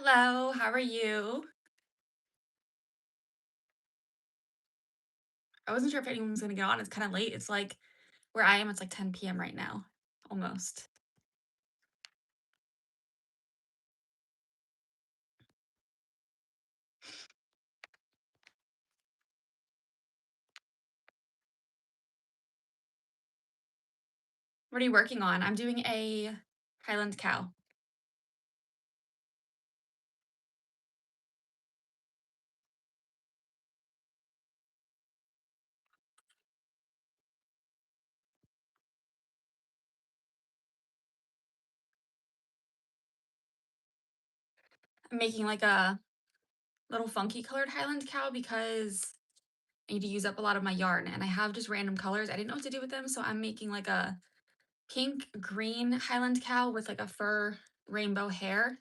Hello, how are you? I wasn't sure if anyone was gonna get on. It's kind of late. It's like where I am, it's like 10 p.m. right now, almost. What are you working on? I'm doing a Highland cow. I'm making like a little funky colored Highland cow because I need to use up a lot of my yarn and I have just random colors. I didn't know what to do with them, so I'm making like a pink green Highland cow with like a fur rainbow hair,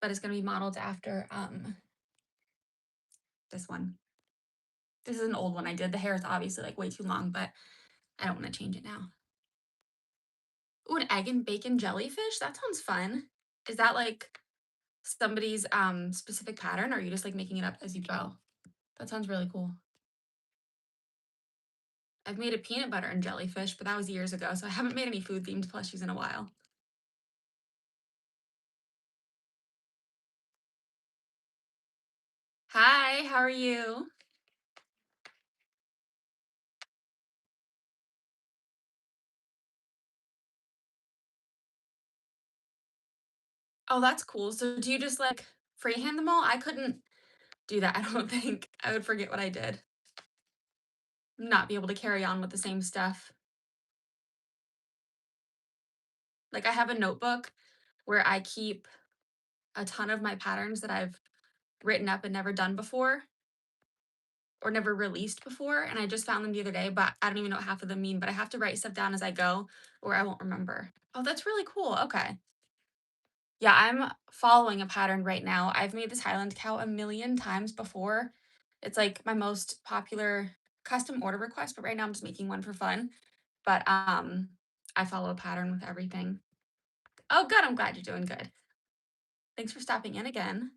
but it's gonna be modeled after this one. This is an old one I did. The hair is obviously like way too long, but I don't want to change it now. Ooh, an egg and bacon jellyfish? That sounds fun. Is that like somebody's specific pattern or are you just like making it up as you go? That sounds really cool. I've made a peanut butter and jellyfish, but that was years ago, so I haven't made any food themed plushies in a while. Hi, how are you? Oh, that's cool. So do you just like freehand them all? I couldn't do that, I don't think. I would forget what I did. Not be able to carry on with the same stuff. Like I have a notebook where I keep a ton of my patterns that I've written up and never done before or never released before, and I just found them the other day, but I don't even know what half of them mean, but I have to write stuff down as I go or I won't remember. Oh, that's really cool. Okay. Yeah, I'm following a pattern right now. I've made this Highland cow a million times before. It's like my most popular custom order request, but right now I'm just making one for fun. But I follow a pattern with everything. Oh, good. I'm glad you're doing good. Thanks for stopping in again.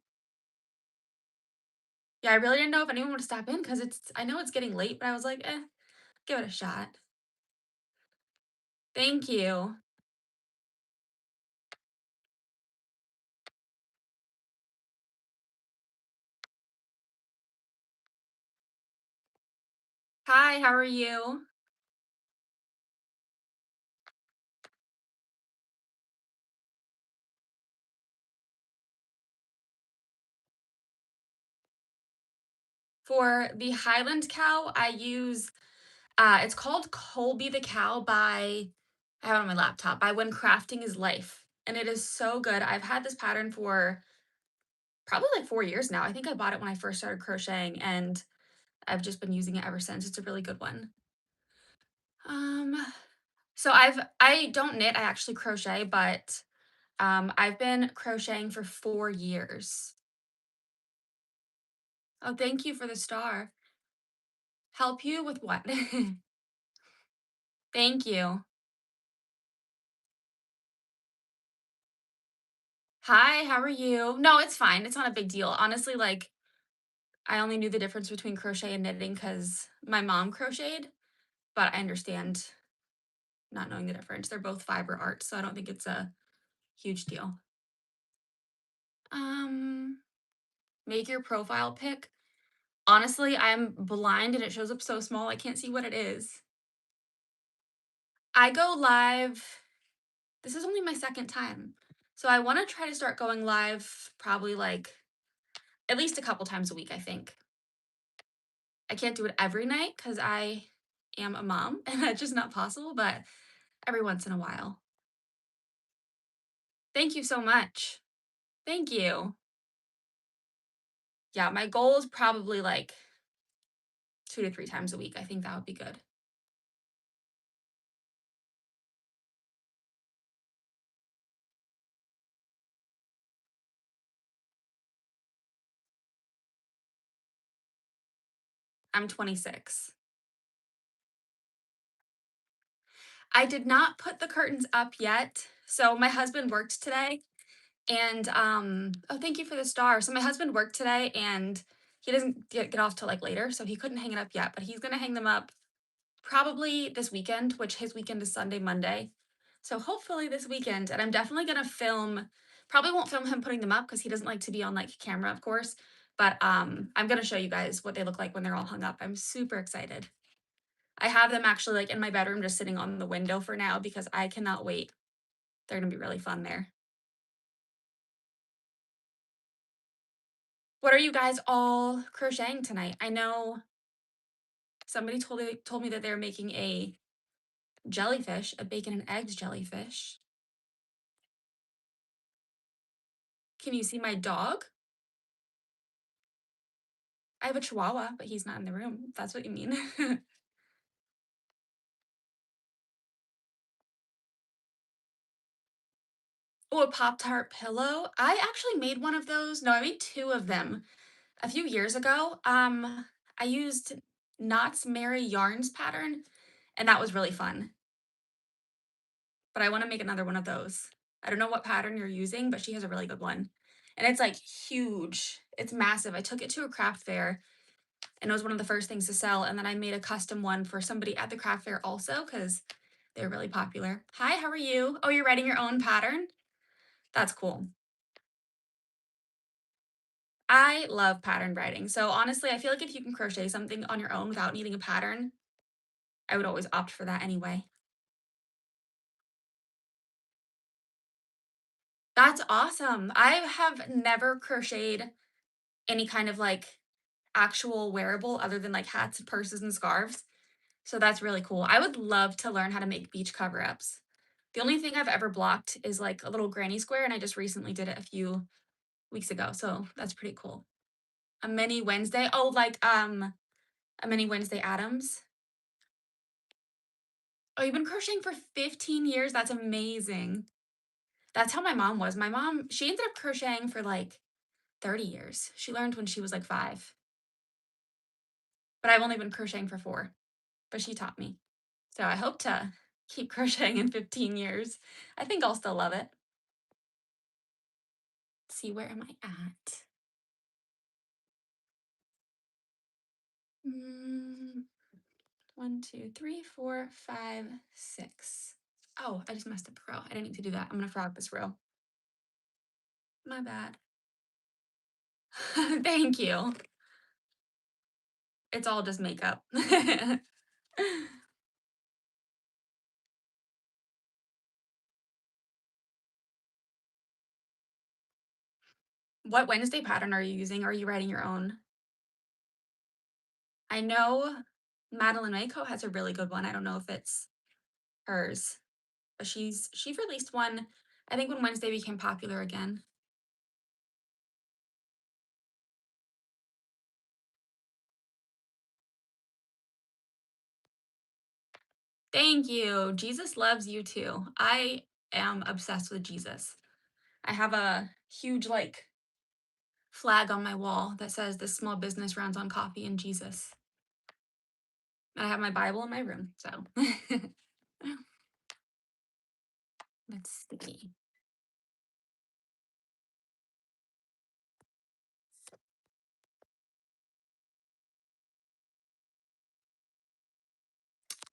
Yeah, I really didn't know if anyone would stop in because I know it's getting late, but I was like, give it a shot. Thank you. Hi, how are you? For the Highland cow, I use it's called Colby the Cow by I have it on my laptop, by When Crafting is Life. And it is so good. I've had this pattern for probably like 4 years now. I think I bought it when I first started crocheting and I've just been using it ever since. It's a really good one. Um, so I don't knit, I actually crochet, but I've been crocheting for 4 years. Oh, thank you for the star. Help you with what? Thank you. Hi, how are you? No, it's fine. It's not a big deal. Honestly, like I only knew the difference between crochet and knitting because my mom crocheted, but I understand not knowing the difference. They're both fiber arts, so I don't think it's a huge deal. Um, make your profile pic. Honestly, I'm blind and it shows up so small I can't see what it is. I go live. This is only my second time. So I want to try to start going live probably like at least a couple times a week, I think. I can't do it every night because I am a mom and that's just not possible, but every once in a while. Thank you so much. Thank you. Yeah, my goal is probably like 2 to 3 times a week. I think that would be good. I'm 26. I did not put the curtains up yet. So my husband worked today And oh, thank you for the star. So my husband worked today and he doesn't get off till like later, so he couldn't hang it up yet, but he's gonna hang them up probably this weekend, which his weekend is Sunday, Monday. So hopefully this weekend, and I'm definitely gonna film, probably won't film him putting them up because he doesn't like to be on like camera, of course. But I'm gonna show you guys what they look like when they're all hung up. I'm super excited. I have them actually like in my bedroom just sitting on the window for now because I cannot wait. They're gonna be really fun there. What are you guys all crocheting tonight? I know somebody told me that they're making a jellyfish, a bacon and eggs jellyfish. Can you see my dog? I have a chihuahua, but he's not in the room, if that's what you mean. Oh, a Pop-Tart pillow? I actually made one of those. No, I made 2 of them a few years ago. I used Knott's Merry Yarns pattern, and that was really fun. But I wanna make another one of those. I don't know what pattern you're using, but she has a really good one. And it's, like, huge. It's massive. I took it to a craft fair, and it was one of the first things to sell, and then I made a custom one for somebody at the craft fair also because 'cause they're really popular. Hi, how are you? Oh, you're writing your own pattern? That's cool. I love pattern writing. So, honestly, I feel like if you can crochet something on your own without needing a pattern, I would always opt for that anyway. That's awesome. I have never crocheted any kind of, like, actual wearable other than, like, hats and purses and scarves. So that's really cool. I would love to learn how to make beach cover-ups. The only thing I've ever blocked is, like, a little granny square, and I just recently did it a few weeks ago, so that's pretty cool. A mini Wednesday? Oh, like, a mini Wednesday Adams? Oh, you've been crocheting for 15 years? That's amazing. That's how my mom was. My mom, she ended up crocheting for, like, 30 years. She learned when she was, like, 5, but I've only been crocheting for 4, but she taught me. So I hope to keep crocheting in 15 years. I think I'll still love it. Let's see, where am I at? Mm, 1, 2, 3, 4, 5, 6. Oh, I just messed up a row. I didn't need to do that. I'm gonna frog this row. My bad. Thank you. It's all just makeup. What Wednesday pattern are you using? Are you writing your own? I know Madeline Mako has a really good one. I don't know if it's hers, but she released one, I think when Wednesday became popular again. Thank you. Jesus loves you too. I am obsessed with Jesus. I have a huge like flag on my wall that says this small business runs on coffee and Jesus. And I have my Bible in my room. So let's see.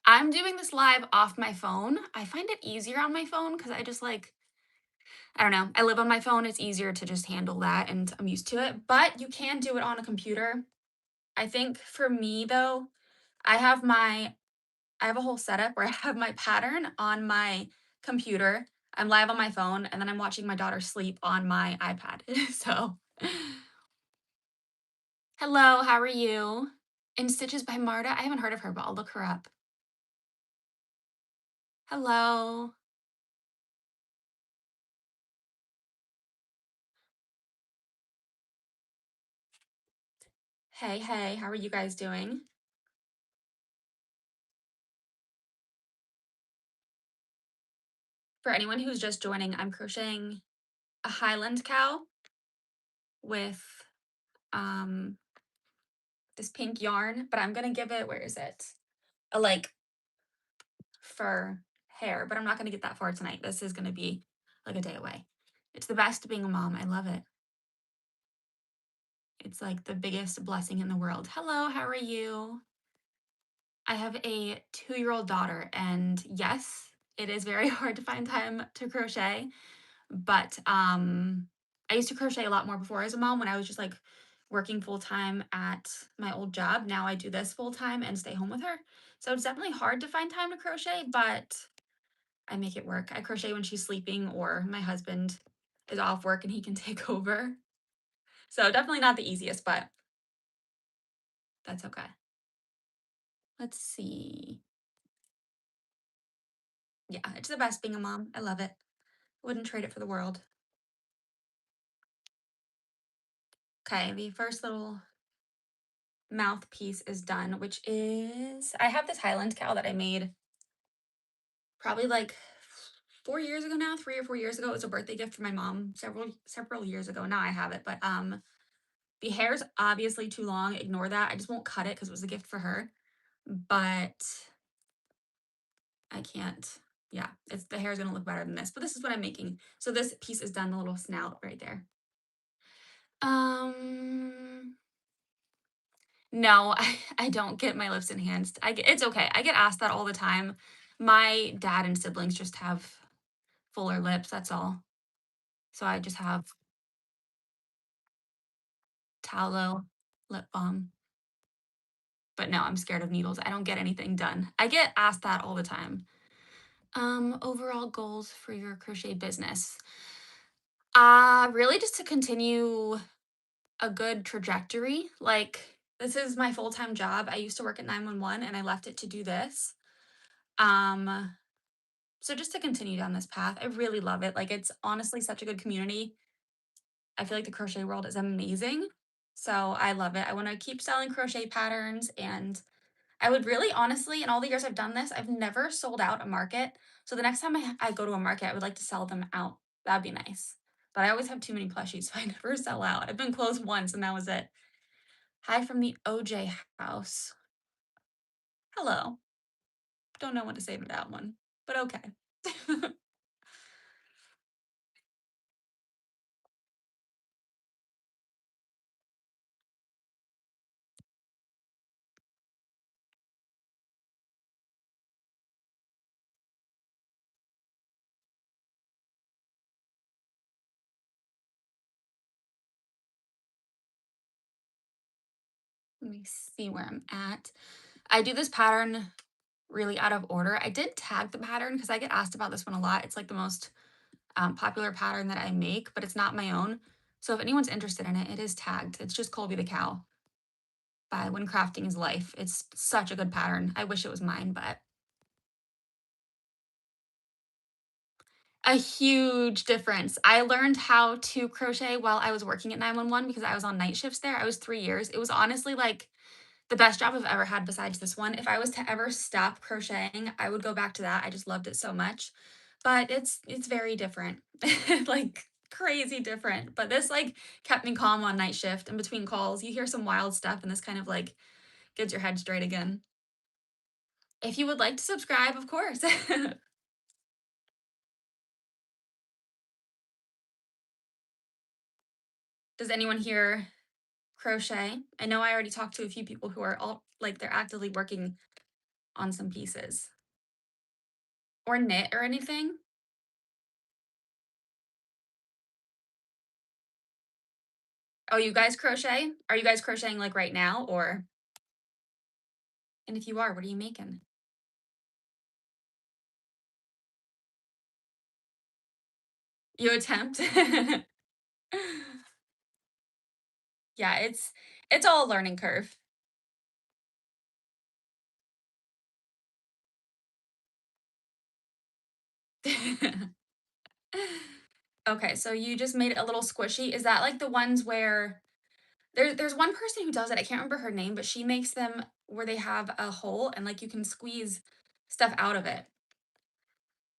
I'm doing this live off my phone. I find it easier on my phone because I just like, I don't know, I live on my phone. It's easier to just handle that and I'm used to it. But you can do it on a computer. I think for me though, I have my I have a whole setup where I have my pattern on my computer. I'm live on my phone and then I'm watching my daughter sleep on my iPad. So, hello, how are you? In Stitches by Marta. I haven't heard of her, but I'll look her up. Hello. Hey, hey, how are you guys doing? For anyone who's just joining, I'm crocheting a highland cow with um this pink yarn, but I'm gonna give it, where is it? A like fur hair, but I'm not gonna get that far tonight. This is gonna be like a day away. It's the best being a mom. I love it. It's like the biggest blessing in the world. Hello, how are you? I have a 2-year-old daughter, and yes, it is very hard to find time to crochet, but I used to crochet a lot more before as a mom when I was just like working full time at my old job. Now I do this full time and stay home with her. So it's definitely hard to find time to crochet, but I make it work. I crochet when she's sleeping or my husband is off work and he can take over. So definitely not the easiest, but that's okay. Let's see. Yeah, it's the best being a mom. I love it. Wouldn't trade it for the world. Okay, the first little mouthpiece is done, which is I have this Highland cow that I made probably like 4 years ago now, 3 or 4 years ago. It was a birthday gift for my mom several years ago. Now I have it, but the hair's obviously too long. Ignore that. I just won't cut it because it was a gift for her. But I can't. Yeah, it's the hair is gonna look better than this. But this is what I'm making. So this piece is done. The little snout right there. Um, no, I don't get my lips enhanced. It's okay. I get asked that all the time. My dad and siblings just have fuller lips, that's all. So I just have tallow lip balm. But no, I'm scared of needles. I don't get anything done. I get asked that all the time. Overall goals for your crochet business. Really just to continue a good trajectory. Like this is my full-time job. I used to work at 911 and I left it to do this. Um, so just to continue down this path. I really love it. Like it's honestly such a good community. I feel like the crochet world is amazing. So I love it. I want to keep selling crochet patterns and I would really honestly, in all the years I've done this, I've never sold out a market. So the next time I go to a market, I would like to sell them out. That'd be nice. But I always have too many plushies, so I never sell out. I've been closed once and that was it. Hi from the OJ house. Hello. Don't know what to say to that one, but okay. Let me see where I'm at. I do this pattern really out of order. I did tag the pattern because I get asked about this one a lot. It's like the most popular pattern that I make, but it's not my own. So if anyone's interested in it, it is tagged. It's just Colby the Cow by When Crafting is Life. It's such a good pattern. I wish it was mine, but a huge difference. I learned how to crochet while I was working at 911 because I was on night shifts there. I was 3 years. It was honestly like the best job I've ever had besides this one. If I was to ever stop crocheting, I would go back to that. I just loved it so much. But it's very different. Like crazy different. But this like kept me calm on night shift and between calls. You hear some wild stuff and this kind of like gets your head straight again. If you would like to subscribe, of course. Does anyone here crochet? I know I already talked to a few people who are all like they're actively working on some pieces. Or knit or anything. Oh, you guys crochet? Are you guys crocheting like right now or and if you are, what are you making? You attempt? Yeah, it's all a learning curve. Okay, so you just made it a little squishy. Is that like the ones where there's one person who does it. I can't remember her name, but she makes them where they have a hole and like you can squeeze stuff out of it.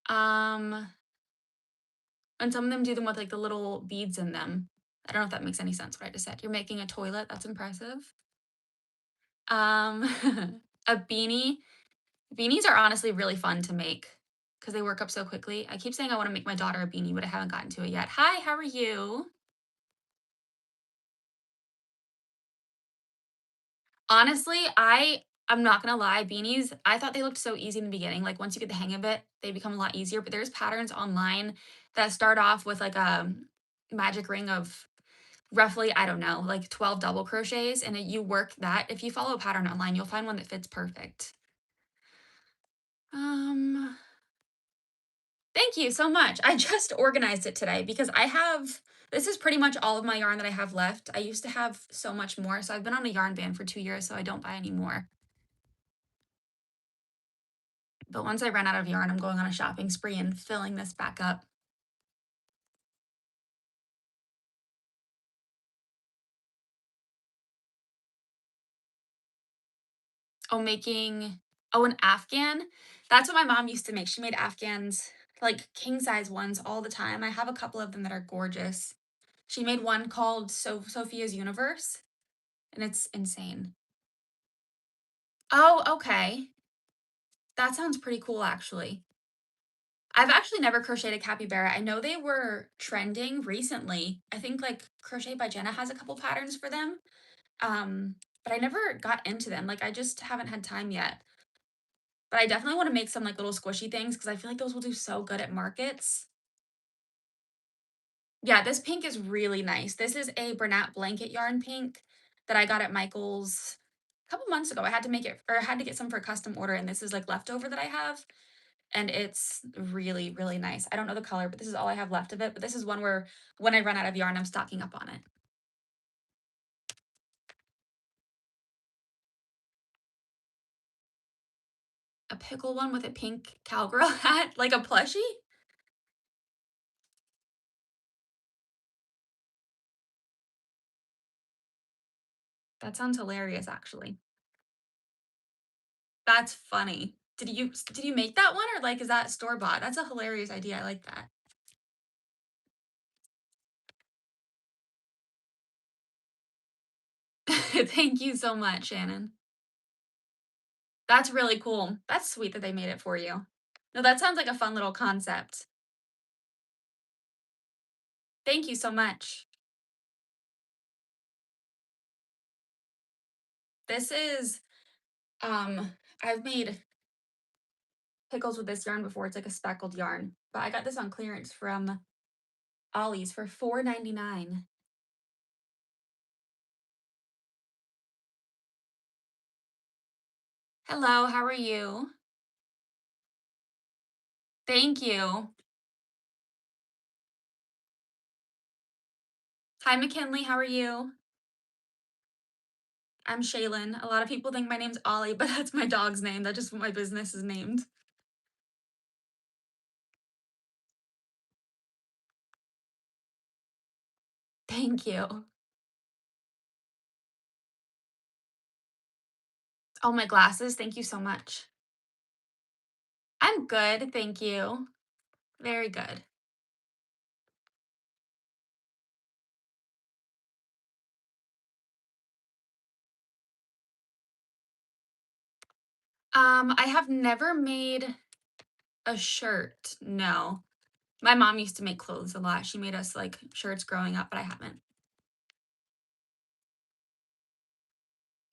Um, and some of them do them with like the little beads in them. I don't know if that makes any sense what I just said. You're making a toilet. That's impressive. Um, a beanie. Beanies are honestly really fun to make. because they work up so quickly. I keep saying I wanna make my daughter a beanie, but I haven't gotten to it yet. Hi, how are you? Honestly, I'm not gonna lie, beanies, I thought they looked so easy in the beginning, like, once you get the hang of it, they become a lot easier, but there's patterns online that start off with, like, a magic ring of roughly, I don't know, like 12 double crochets, and then you work that. If you follow a pattern online, you'll find one that fits perfect. Um, Thank you so much. I just organized it today because this is pretty much all of my yarn that I have left. I used to have so much more, so I've been on a yarn ban for 2 years, so I don't buy any more. But once I run out of yarn, I'm going on a shopping spree and filling this back up. Oh, making an Afghan? That's what my mom used to make. She made Afghans, like king size ones all the time. I have a couple of them that are gorgeous. She made one called Sophia's Universe, and it's insane. Oh, okay. That sounds pretty cool, actually. I've actually never crocheted a capybara. I know they were trending recently. I think like Crochet by Jenna has a couple patterns for them. But I never got into them. Like I just haven't had time yet. But I definitely want to make some like little squishy things because I feel like those will do so good at markets. Yeah, this pink is really nice. This is a Bernat blanket yarn pink that I got at Michael's a couple months ago. I had to make it or I had to get some for a custom order, and this is like leftover that I have. And it's really, really nice. I don't know the color, but this is all I have left of it. But this is one where when I run out of yarn, I'm stocking up on it. A pickle one with a pink cowgirl hat, like a plushie? That sounds hilarious, actually. That's funny. Did you make that one or like is that store bought? That's a hilarious idea. I like that. Thank you so much, Shannon. That's really cool. That's sweet that they made it for you. No, that sounds like a fun little concept. Thank you so much. This is I've made pickles with this yarn before. It's like a speckled yarn, but I got this on clearance from Ollie's for 4.99. Hello, how are you? Thank you. Hi, McKinley. How are you? I'm Shaylin. A lot of people think my name's Ollie, but that's my dog's name. That's just what my business is named. Thank you. Oh, my glasses. Thank you so much. I'm good. Thank you. Very good. I have never made a shirt. No. My mom used to make clothes a lot. She made us like shirts growing up, but I haven't.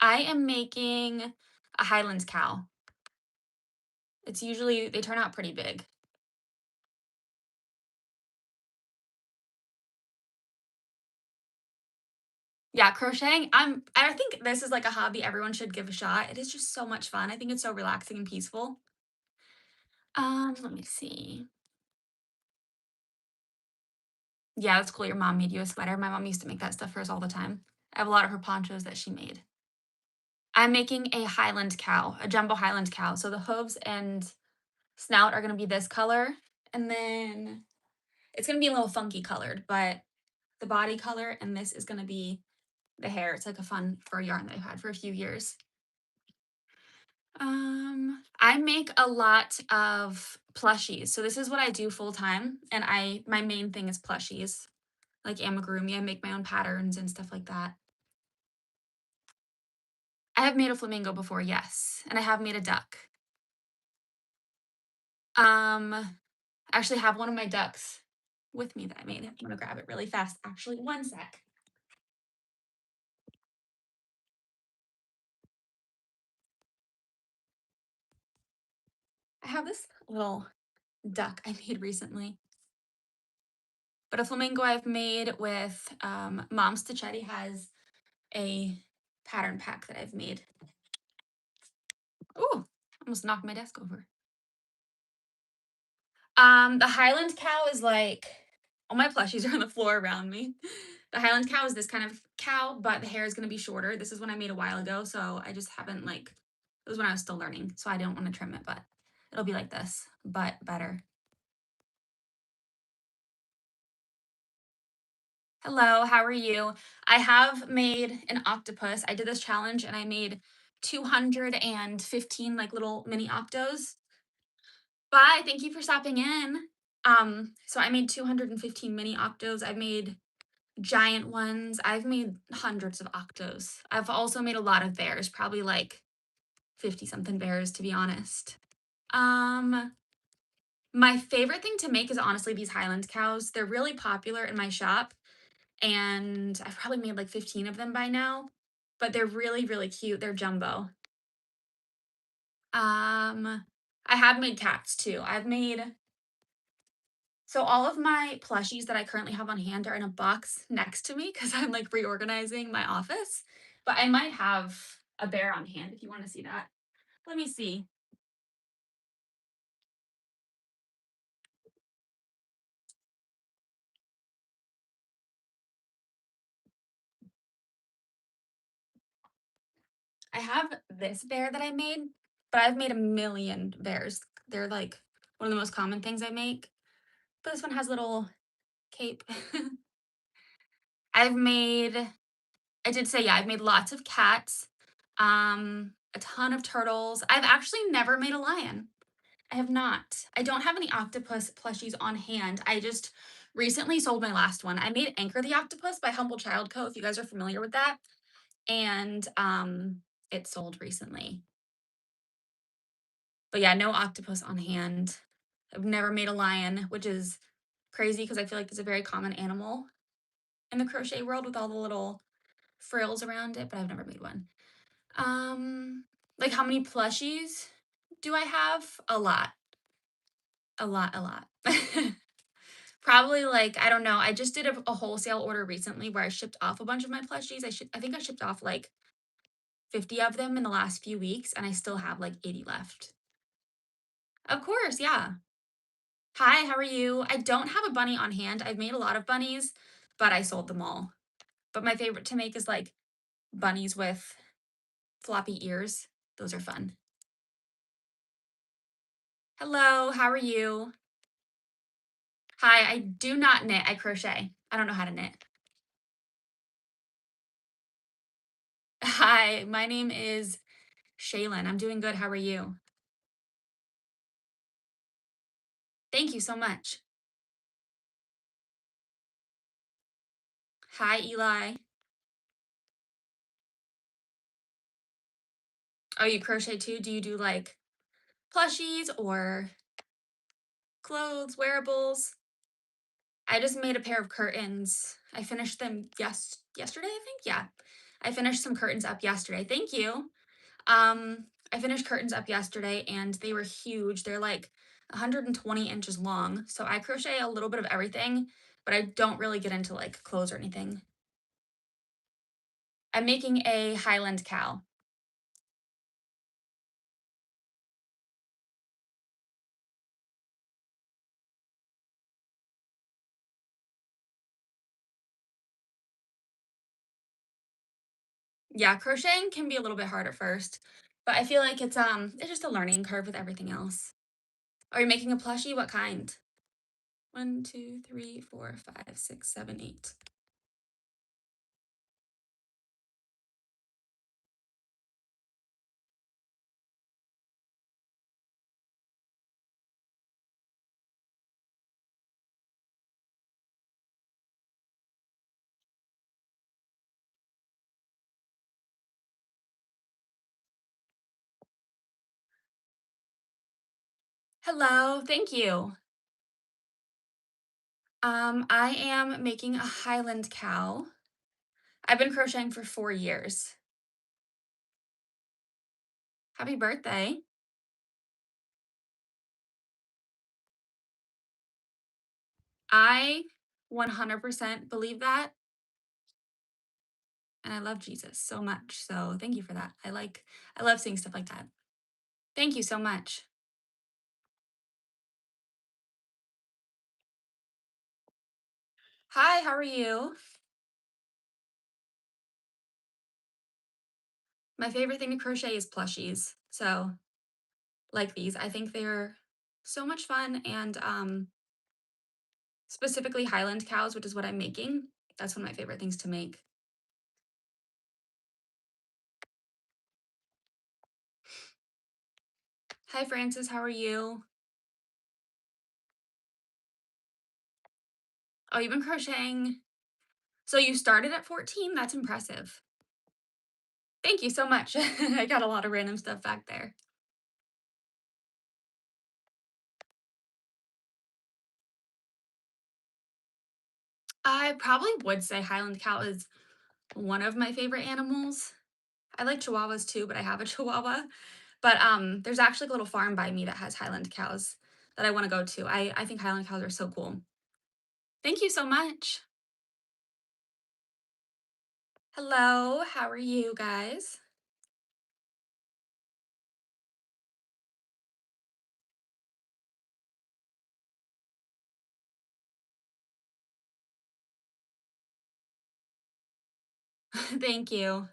I am making a Highlands cow. It's usually they turn out pretty big. Yeah, crocheting, I think this is like a hobby everyone should give a shot. It is just so much fun. I think it's so relaxing and peaceful. Let me see. Yeah, that's cool. Your mom made you a sweater. My mom used to make that stuff for us all the time. I have a lot of her ponchos that she made. I'm making a Highland cow, a jumbo Highland cow. So the hooves and snout are gonna be this color, and then it's gonna be a little funky colored, but the body color and this is gonna be the hair. It's like a fun fur yarn that I've had for a few years. I make a lot of plushies. So this is what I do full time, and my main thing is plushies, like amigurumi. I make my own patterns and stuff like that. I have made a flamingo before, yes, and I have made a duck. I actually have one of my ducks with me that I made. I'm gonna grab it really fast. Actually, one sec. I have this little duck I made recently. But a flamingo I've made with Mom Stitchetti has a pattern pack that I've made. Ooh, almost knocked my desk over. The Highland cow is like all my plushies are on the floor around me. The Highland cow is this kind of cow, but the hair is going to be shorter. This is one I made a while ago, so I just haven't like it was when I was still learning, so I don't want to trim it, but it'll be like this, but better. Hello, how are you? I have made an octopus. I did this challenge and I made 215 like little mini octos. Bye, thank you for stopping in. So I made 215 mini octos. I've made giant ones. I've made hundreds of octos. I've also made a lot of bears, probably like 50 something bears to be honest. Um, my favorite thing to make is honestly these Highland cows. They're really popular in my shop and I've probably made like 15 of them by now, but they're really, really cute. They're jumbo. I have made cats too. So all of my plushies that I currently have on hand are in a box next to me because I'm like reorganizing my office. But I might have a bear on hand if you want to see that. Let me see. I have this bear that I made, but I've made a million bears. They're like one of the most common things I make. But this one has a little cape. I've made I did say, yeah, I've made lots of cats, a ton of turtles. I've actually never made a lion. I have not. I don't have any octopus plushies on hand. I just recently sold my last one. I made Anchor the Octopus by Humble Child Co. If you guys are familiar with that, and it sold recently. But yeah, no octopus on hand. I've never made a lion, which is crazy because I feel like it's a very common animal in the crochet world with all the little frills around it, but I've never made one. Like how many plushies do I have? A lot. A lot, a lot. Probably like, I don't know. I just did a wholesale order recently where I shipped off a bunch of my plushies. I think I shipped off like 50 of them in the last few weeks and I still have like 80 left. Of course, yeah. Hi, how are you? I don't have a bunny on hand. I've made a lot of bunnies, but I sold them all. But my favorite to make is like bunnies with floppy ears. Those are fun. Hello, how are you? Hi, I do not knit. I crochet. I don't know how to knit. Hi, my name is Shaylin. I'm doing good. How are you? Thank you so much. Hi, Eli. Oh, you crochet too? Do you do like plushies or clothes, wearables? I just made a pair of curtains. I finished them yesterday, I think. Yeah. I finished some curtains up yesterday. Thank you. I finished curtains up yesterday and they were huge. They're like 120 inches long. So I crochet a little bit of everything, but I don't really get into like clothes or anything. I'm making a highland cow. Yeah, crocheting can be a little bit hard at first, but I feel like it's just a learning curve with everything else. Are you making a plushie? What kind? One, two, three, four, five, six, seven, eight. Hello, thank you. I am making a highland cow. I've been crocheting for 4 years. Happy birthday. I 100% believe that, and I love Jesus so much, so thank you for that. I love seeing stuff like that. Thank you so much. Hi, how are you? My favorite thing to crochet is plushies, so, like these, I think they're so much fun and, specifically highland cows, which is what I'm making. That's one of my favorite things to make. Hi, Francis, how are you? Oh, you've been crocheting. So you started at 14? That's impressive. Thank you so much. I got a lot of random stuff back there. I probably would say Highland cow is one of my favorite animals. I like chihuahuas too, but I have a chihuahua. But there's actually a little farm by me that has Highland cows that I want to go to. I think Highland cows are so cool. Thank you so much. Hello, how are you guys? Thank you.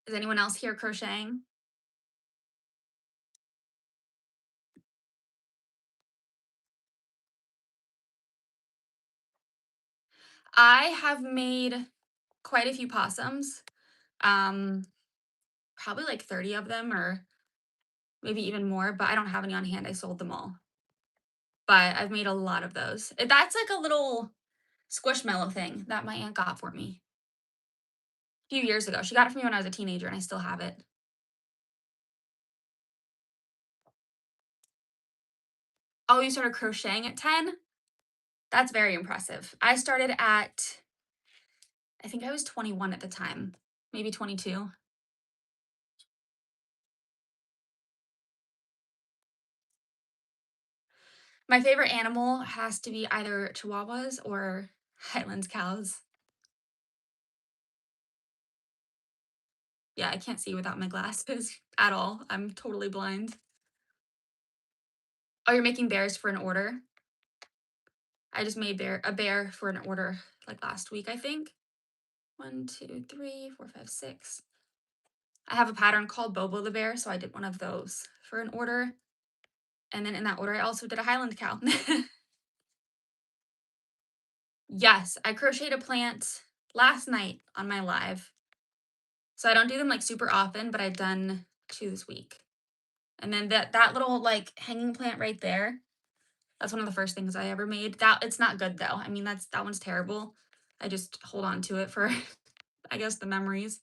Is anyone else here crocheting? I have made quite a few possums. Um, Probably like 30 of them or maybe even more, but I don't have any on hand. I sold them all. But I've made a lot of those. That's like a little squishmallow thing that my aunt got for me a few years ago. She got it for me when I was a teenager and I still have it. Oh, you started crocheting at 10? That's very impressive. I started at, I think I was 21 at the time, maybe 22. My favorite animal has to be either chihuahuas or Highland cows. Yeah, I can't see without my glasses at all. I'm totally blind. Oh, you're making bears for an order? I just made a bear for an order like last week, I think. One, two, three, four, five, six. I have a pattern called Bobo the Bear, so I did one of those for an order. And then in that order, I also did a Highland cow. Yes, I crocheted a plant last night on my live. So I don't do them like super often, but I've done two this week. And then that little like hanging plant right there, that's one of the first things I ever made. That it's not good though. I mean, that one's terrible. I just hold on to it for I guess the memories.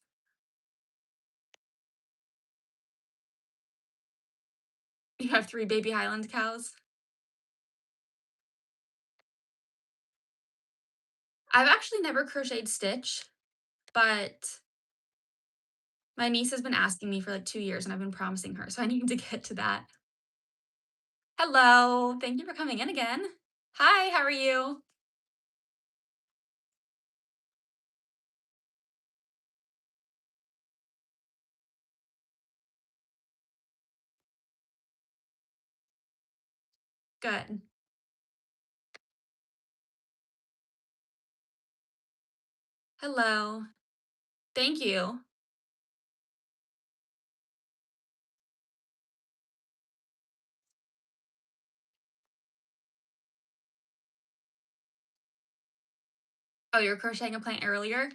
You have 3 baby Highland cows? I've actually never crocheted stitch, but my niece has been asking me for like 2 years and I've been promising her, so I need to get to that. Hello, thank you for coming in again. Hi, how are you? Good. Hello. Thank you. Oh, you're crocheting a plant earlier?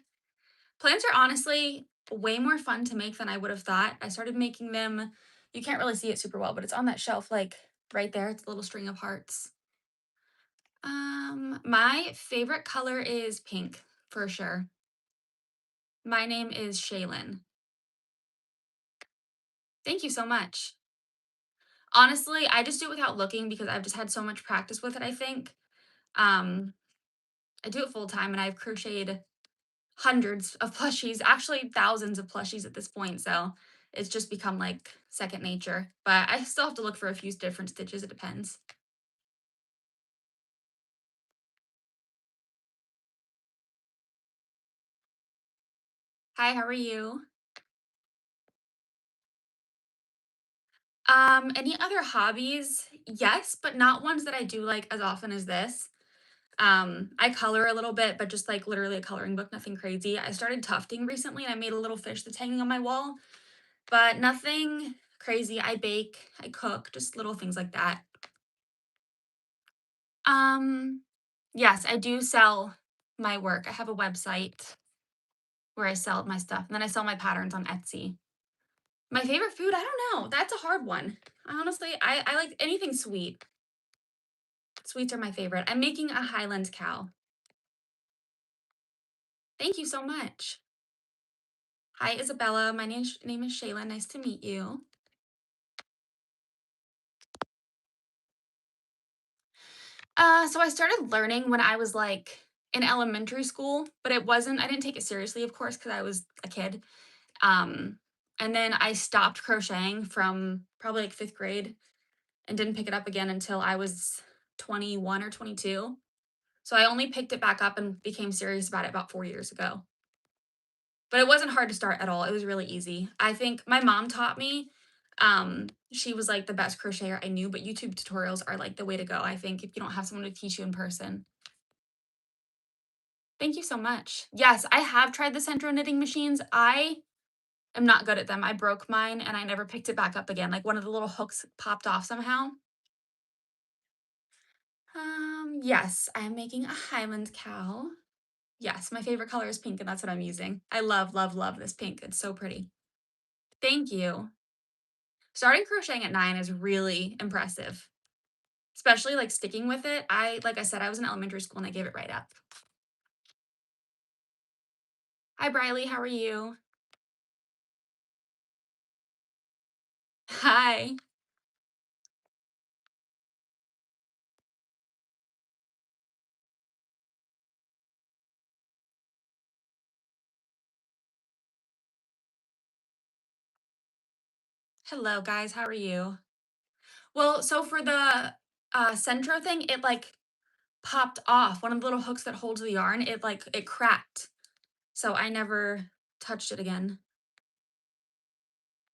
Plants are honestly way more fun to make than I would have thought. I started making them, you can't really see it super well, but it's on that shelf, like right there. It's a little string of hearts. My favorite color is pink for sure. My name is Shaylin. Thank you so much. Honestly, I just do it without looking because I've just had so much practice with it, I think. Um, I do it full time and I've crocheted hundreds of plushies, actually thousands of plushies at this point, so it's just become like second nature. But I still have to look for a few different stitches, it depends. Hi, how are you? Any other hobbies? Yes, but not ones that I do like as often as this. I color a little bit, but just like literally a coloring book, nothing crazy. I started tufting recently and I made a little fish that's hanging on my wall, but nothing crazy. I bake, I cook, just little things like that. Um, yes, I do sell my work. I have a website where I sell my stuff, and then I sell my patterns on Etsy. My favorite food? I don't know. That's a hard one. Honestly, I like anything sweet. Sweets are my favorite. I'm making a highland cow. Thank you so much. Hi, Isabella. My name is Shayla. Nice to meet you. So I started learning when I was like in elementary school, but I didn't take it seriously, of course, because I was a kid. Um, and then I stopped crocheting from probably like fifth grade and didn't pick it up again until I was 21 or 22. So I only picked it back up and became serious about it about 4 years ago. But it wasn't hard to start at all. It was really easy. I think my mom taught me. She was like the best crocheter I knew, but YouTube tutorials are like the way to go, I think, if you don't have someone to teach you in person. Thank you so much. Yes, I have tried the Centro knitting machines. I am not good at them. I broke mine and I never picked it back up again. Like one of the little hooks popped off somehow. Yes, I'm making a Highland cow. Yes, my favorite color is pink and that's what I'm using. I love, love, love this pink. It's so pretty. Thank you. Starting crocheting at 9 is really impressive, especially like sticking with it. Like I said, I was in elementary school and I gave it right up. Hi, Briley. How are you? Hi. Hello, guys. How are you? Well, so for the Centro thing, it like popped off. One of the little hooks that holds the yarn, it cracked. So I never touched it again.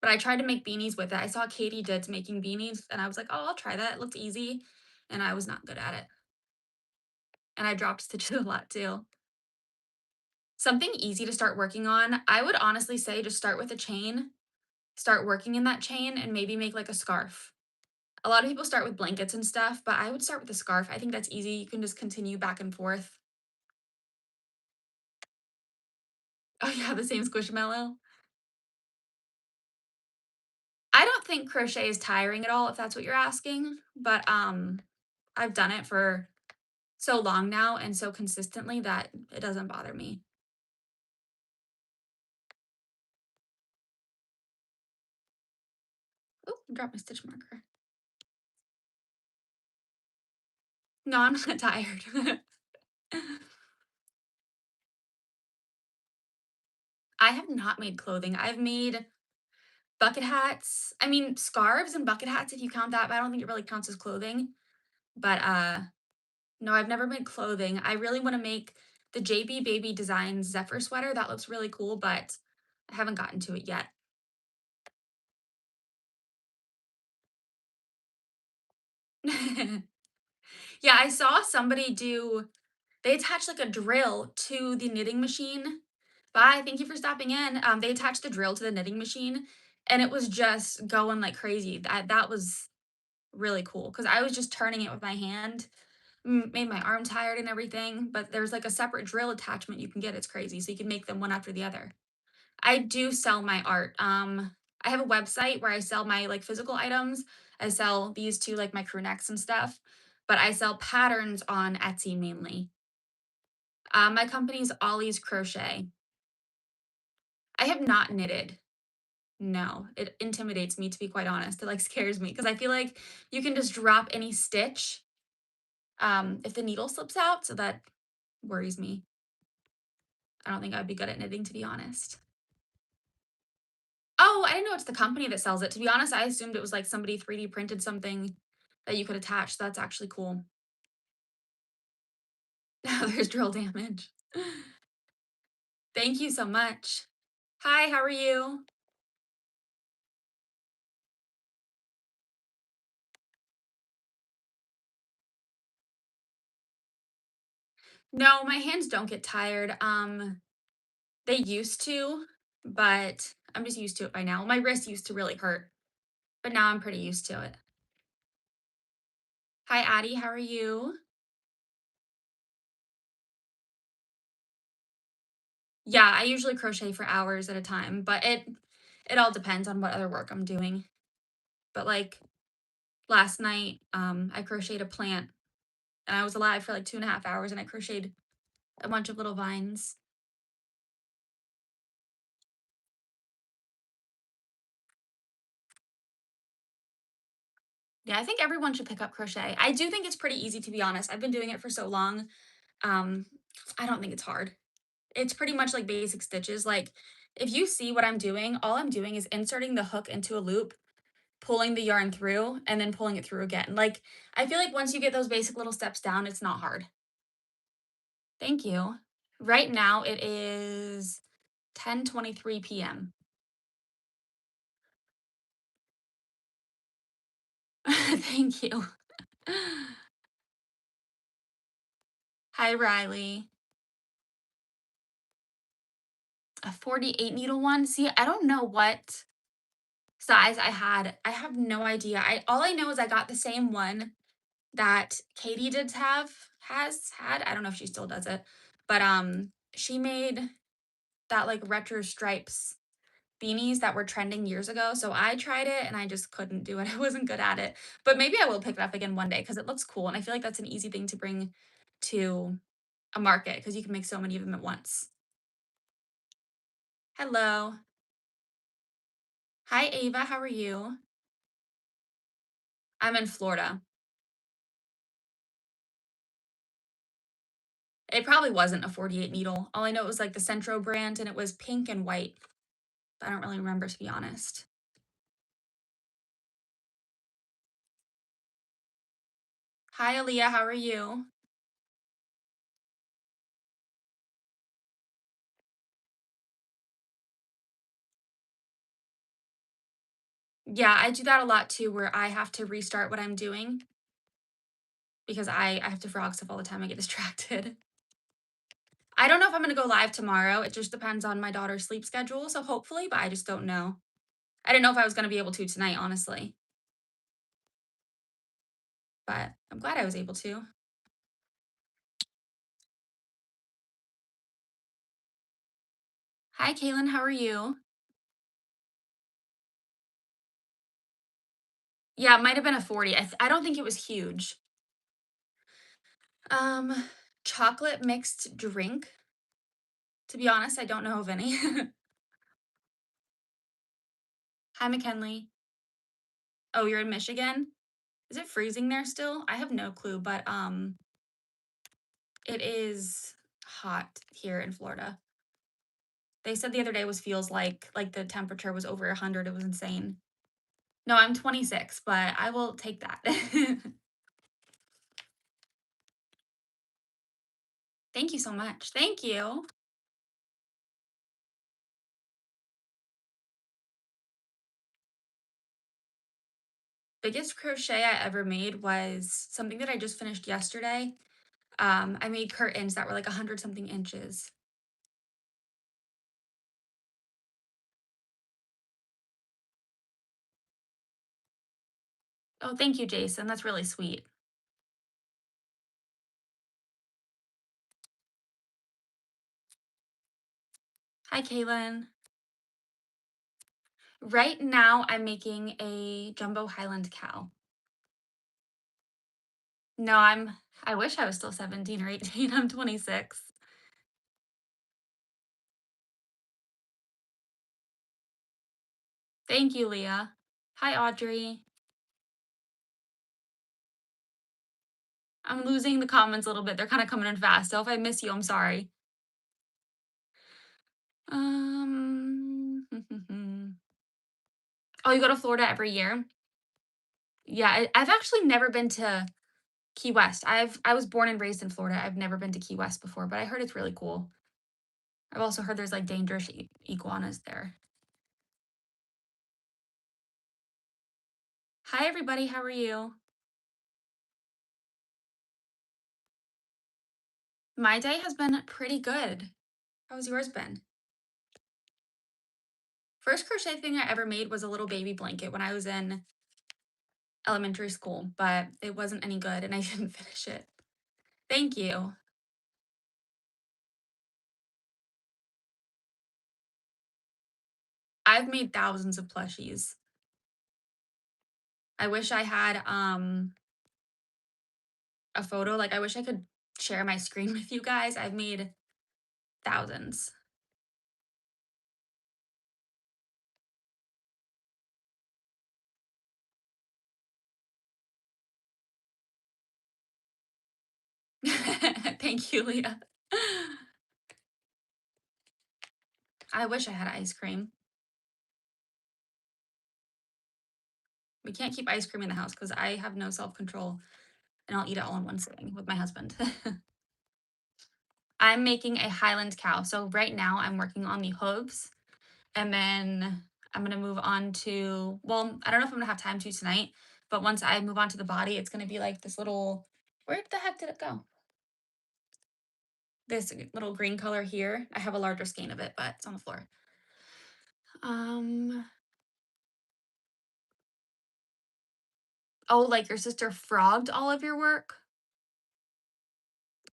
But I tried to make beanies with it. I saw Katie Dids making beanies and I was like, "Oh, I'll try that. It looked easy." And I was not good at it. And I dropped stitches a lot too. Something easy to start working on, I would honestly say just start with a chain, start working in that chain and maybe make like a scarf. A lot of people start with blankets and stuff, but I would start with a scarf. I think that's easy. You can just continue back and forth. Oh yeah, the same squishmallow. I don't think crochet is tiring at all if that's what you're asking, but I've done it for so long now and so consistently that it doesn't bother me. Oh, drop my stitch marker. No, I'm not tired. I have not made clothing. I've made bucket hats. I mean, scarves and bucket hats if you count that, but I don't think it really counts as clothing. But no, I've never made clothing. I really want to make the JB Baby Designs Zephyr sweater. That looks really cool, but I haven't gotten to it yet. Yeah, I saw somebody they attached like a drill to the knitting machine. Bye, thank you for stopping in. They attached the drill to the knitting machine and it was just going like crazy. That was really cool because I was just turning it with my hand, made my arm tired and everything. But there's like a separate drill attachment you can get. It's crazy. So you can make them one after the other. I do sell my art. I have a website where I sell my like physical items. I sell these two like my crew necks and stuff, but I sell patterns on Etsy mainly. My company's Ollie's Crochet. I have not knitted. No, it intimidates me, to be quite honest. It, like, scares me because I feel like you can just drop any stitch, if the needle slips out, so that worries me. I don't think I'd be good at knitting, to be honest. Oh, I didn't know it's the company that sells it. To be honest, I assumed it was, like, somebody 3D printed something that you could attach, so that's actually cool. There's drill damage. Thank you so much. Hi, how are you? No, my hands don't get tired. They used to, but I'm just used to it by now. My wrist used to really hurt, but now I'm pretty used to it. Hi, Addie, how are you? Yeah, I usually crochet for hours at a time, but it all depends on what other work I'm doing. But like last night, I crocheted a plant and I was alive for like 2.5 hours and I crocheted a bunch of little vines. Yeah, I think everyone should pick up crochet. I do think it's pretty easy, to be honest. I've been doing it for so long. Um, I don't think it's hard. It's pretty much like basic stitches. Like if you see what I'm doing, all I'm doing is inserting the hook into a loop, pulling the yarn through, and then pulling it through again. Like I feel like once you get those basic little steps down, it's not hard. Thank you. Right now it is 10:23 p.m. Thank you. Hi, Riley. A 48 needle one. See, I don't know what size I had. I have no idea. I all I know is I got the same one that Katie did have has had. I don't know if she still does it, but she made that like retro stripes beanies that were trending years ago. So I tried it and I just couldn't do it. I wasn't good at it. But maybe I will pick it up again one day because it looks cool and I feel like that's an easy thing to bring to a market because you can make so many of them at once. Hello. Hi Ava, how are you? I'm in Florida. It probably wasn't a 48 needle. All I know it was like the Centro brand and it was pink and white. I don't really remember, to be honest. Hi, Aaliyah. How are you? Yeah, I do that a lot too, where I have to restart what I'm doing because I have to frog stuff all the time. I get distracted. I don't know if I'm going to go live tomorrow. It just depends on my daughter's sleep schedule. So hopefully, but I just don't know. I didn't know if I was going to be able to tonight, honestly, but I'm glad I was able to. Hi, Kaylin. How are you? Yeah, it might have been a 40. I don't think it was huge. Um, chocolate mixed drink. To be honest, I don't know of any. Hi, McKinley. Oh, you're in Michigan? Is it freezing there still? I have no clue, but it is hot here in Florida. They said the other day was feels like the temperature was over 100. It was insane. No, I'm 26, but I will take that. Thank you so much. Thank you. Biggest crochet I ever made was something that I just finished yesterday. I made curtains that were like 100 something inches. Oh, thank you, Jason. That's really sweet. Hi, Kaylin. Right now, I'm making a jumbo Highland cow. No, I wish I was still 17 or 18. I'm 26. Thank you, Leah. Hi, Audrey. I'm losing the comments a little bit. They're kind of coming in fast. So if I miss you, I'm sorry. Um, oh, you go to Florida every year? Yeah, I've actually never been to Key West. I was born and raised in Florida. I've never been to Key West before, but I heard it's really cool. I've also heard there's like dangerous iguanas there. Hi, everybody. How are you? My day has been pretty good. How's yours been? First crochet thing I ever made was a little baby blanket when I was in elementary school, but it wasn't any good and I didn't finish it. Thank you. I've made thousands of plushies. I wish I had a photo. Like I wish I could share my screen with you guys. I've made thousands. Thank you, Leah. I wish I had ice cream. We can't keep ice cream in the house because I have no self-control and I'll eat it all in one sitting with my husband. I'm making a highland cow. So right now I'm working on the hooves and then I'm gonna move on to, well, I don't know if I'm gonna have time to tonight, but once I move on to the body, it's gonna be like this little, where the heck did it go? This little green color here. I have a larger skein of it, but it's on the floor. Um, oh, like your sister frogged all of your work?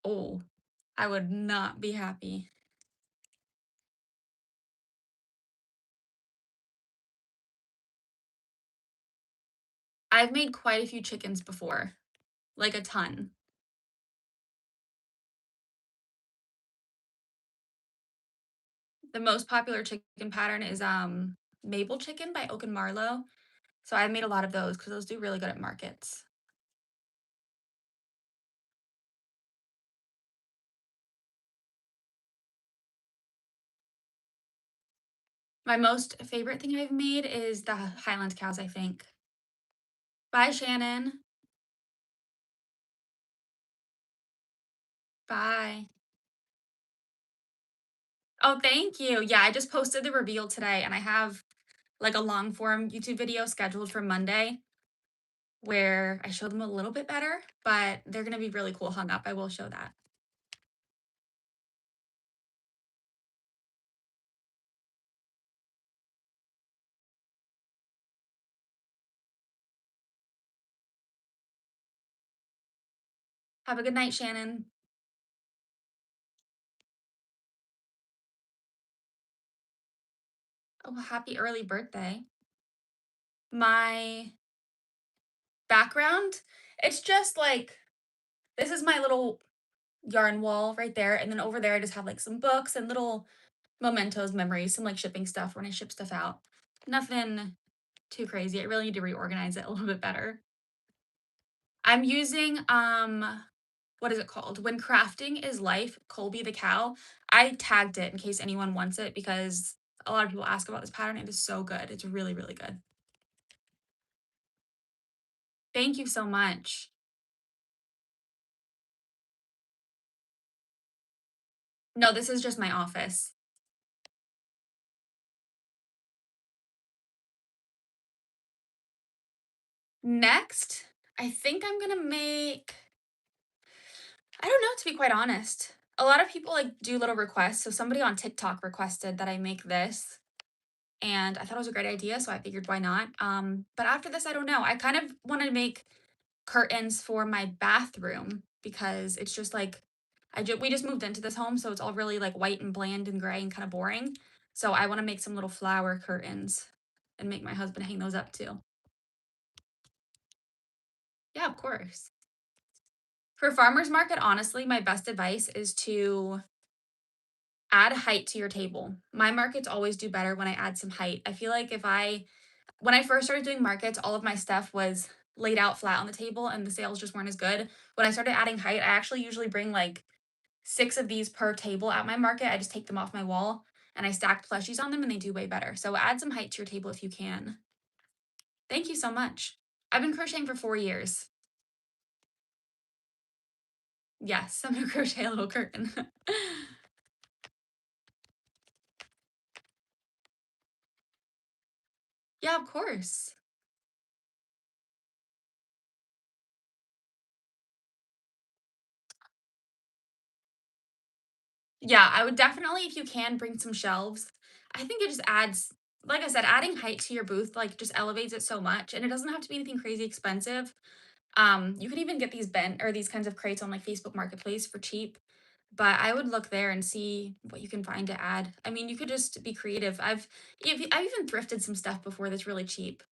Oh, I would not be happy. I've made quite a few chickens before, like a ton. The most popular chicken pattern is maple chicken by Oak and Marlow. So I've made a lot of those because those do really good at markets. My most favorite thing I've made is the Highland cows, I think. Bye, Shannon. Bye. Oh, thank you. Yeah, I just posted the reveal today and I have like a long form YouTube video scheduled for Monday where I show them a little bit better, but they're going to be really cool hung up. I will show that. Have a good night, Shannon. Oh, happy early birthday. My background, it's just like, this is my little yarn wall right there. And then over there, I just have like some books and little mementos, memories, some like shipping stuff when I ship stuff out. Nothing too crazy. I really need to reorganize it a little bit better. I'm using what is it called? When Crafting is Life, Colby the cow. I tagged it in case anyone wants it because a lot of people ask about this pattern. It is so good. It's really, really good. Thank you so much. No, this is just my office. Next, I think I'm gonna make, I don't know, to be quite honest. A lot of people like do little requests. So somebody on TikTok requested that I make this and I thought it was a great idea, so I figured why not. But after this, I don't know. I kind of want to make curtains for my bathroom because it's just like we just moved into this home, so it's all really like white and bland and gray and kind of boring. So I want to make some little flower curtains and make my husband hang those up too. Yeah, of course. For farmers market, honestly, my best advice is to add height to your table. My markets always do better when I add some height. I feel like if I When I first started doing markets, all of my stuff was laid out flat on the table and the sales just weren't as good. When I started adding height, I actually usually bring like 6 of these per table at my market. I just take them off my wall and I stacked plushies on them and they do way better. So add some height to your table if you can. Thank you so much. I've been crocheting for 4 years. Yes, I'm gonna crochet a little curtain. Yeah, of course. Yeah, I would definitely, if you can, bring some shelves. I think it just adds, like I said, adding height to your booth, like, just elevates it so much, and it doesn't have to be anything crazy expensive. You can even get these bent or these kinds of crates on, like, Facebook Marketplace for cheap, but I would look there and see what you can find to add. I mean, you could just be creative. I've even thrifted some stuff before that's really cheap.